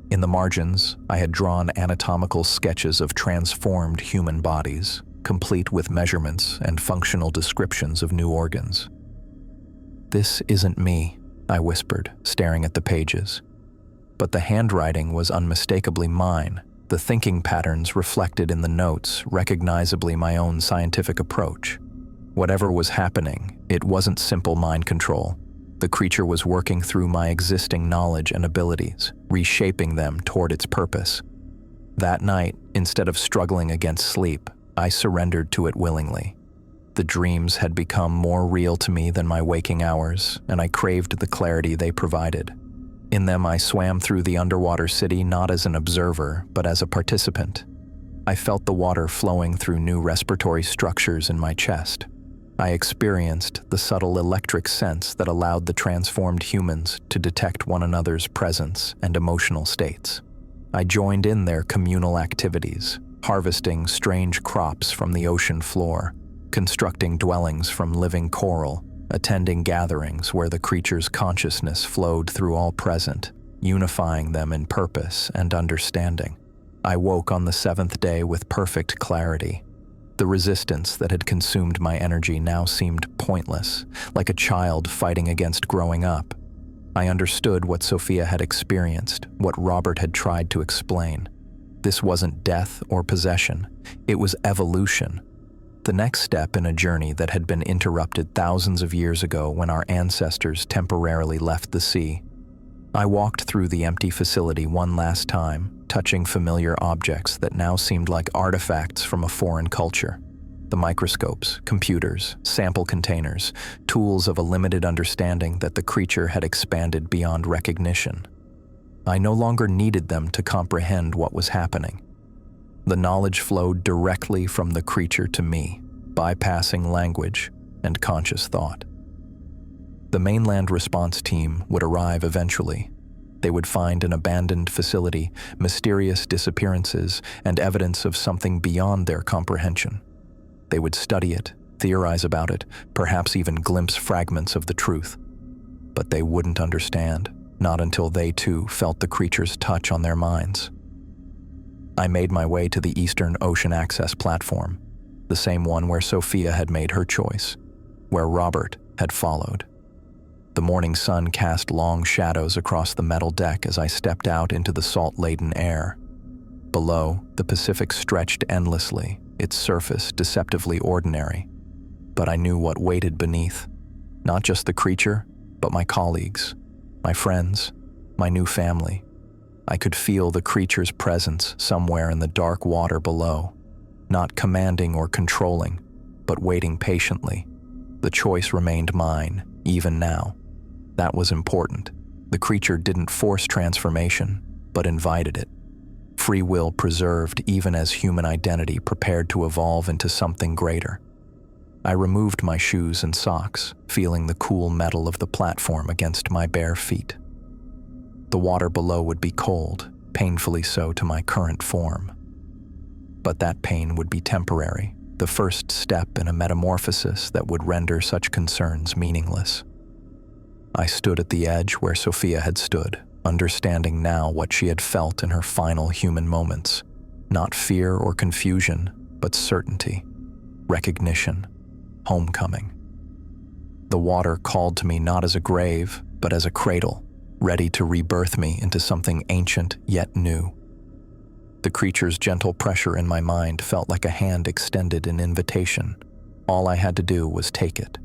In the margins, I had drawn anatomical sketches of transformed human bodies, complete with measurements and functional descriptions of new organs. "This isn't me," I whispered, staring at the pages. But the handwriting was unmistakably mine, The thinking patterns reflected in the notes recognizably my own scientific approach. Whatever was happening, it wasn't simple mind control. The creature was working through my existing knowledge and abilities, reshaping them toward its purpose. That night, instead of struggling against sleep, I surrendered to it willingly. The dreams had become more real to me than my waking hours, and I craved the clarity they provided. In them, I swam through the underwater city not as an observer, but as a participant. I felt the water flowing through new respiratory structures in my chest. I experienced the subtle electric sense that allowed the transformed humans to detect one another's presence and emotional states. I joined in their communal activities, harvesting strange crops from the ocean floor, constructing dwellings from living coral, attending gatherings where the creature's consciousness flowed through all present, unifying them in purpose and understanding. I woke on the seventh day with perfect clarity. The resistance that had consumed my energy now seemed pointless, like a child fighting against growing up. I understood what Sophia had experienced, what Robert had tried to explain. This wasn't death or possession, it was evolution. The next step in a journey that had been interrupted thousands of years ago when our ancestors temporarily left the sea. I walked through the empty facility one last time, touching familiar objects that now seemed like artifacts from a foreign culture. The microscopes, computers, sample containers, tools of a limited understanding that the creature had expanded beyond recognition. I no longer needed them to comprehend what was happening. The knowledge flowed directly from the creature to me, bypassing language and conscious thought. The mainland response team would arrive eventually. They would find an abandoned facility, mysterious disappearances, and evidence of something beyond their comprehension. They would study it, theorize about it, perhaps even glimpse fragments of the truth. But they wouldn't understand, not until they too felt the creature's touch on their minds. I made my way to the Eastern Ocean Access platform, the same one where Sophia had made her choice, where Robert had followed. The morning sun cast long shadows across the metal deck as I stepped out into the salt-laden air. Below, the Pacific stretched endlessly, its surface deceptively ordinary. But I knew what waited beneath, not just the creature, but my colleagues, my friends, my new family. I could feel the creature's presence somewhere in the dark water below, not commanding or controlling, but waiting patiently. The choice remained mine, even now. That was important. The creature didn't force transformation, but invited it. Free will preserved even as human identity prepared to evolve into something greater. I removed my shoes and socks, feeling the cool metal of the platform against my bare feet. The water below would be cold, painfully so to my current form. But that pain would be temporary, the first step in a metamorphosis that would render such concerns meaningless. I stood at the edge where Sophia had stood, understanding now what she had felt in her final human moments. Not fear or confusion, but certainty, recognition, homecoming. The water called to me not as a grave, but as a cradle, ready to rebirth me into something ancient yet new. The creature's gentle pressure in my mind felt like a hand extended in invitation. All I had to do was take it.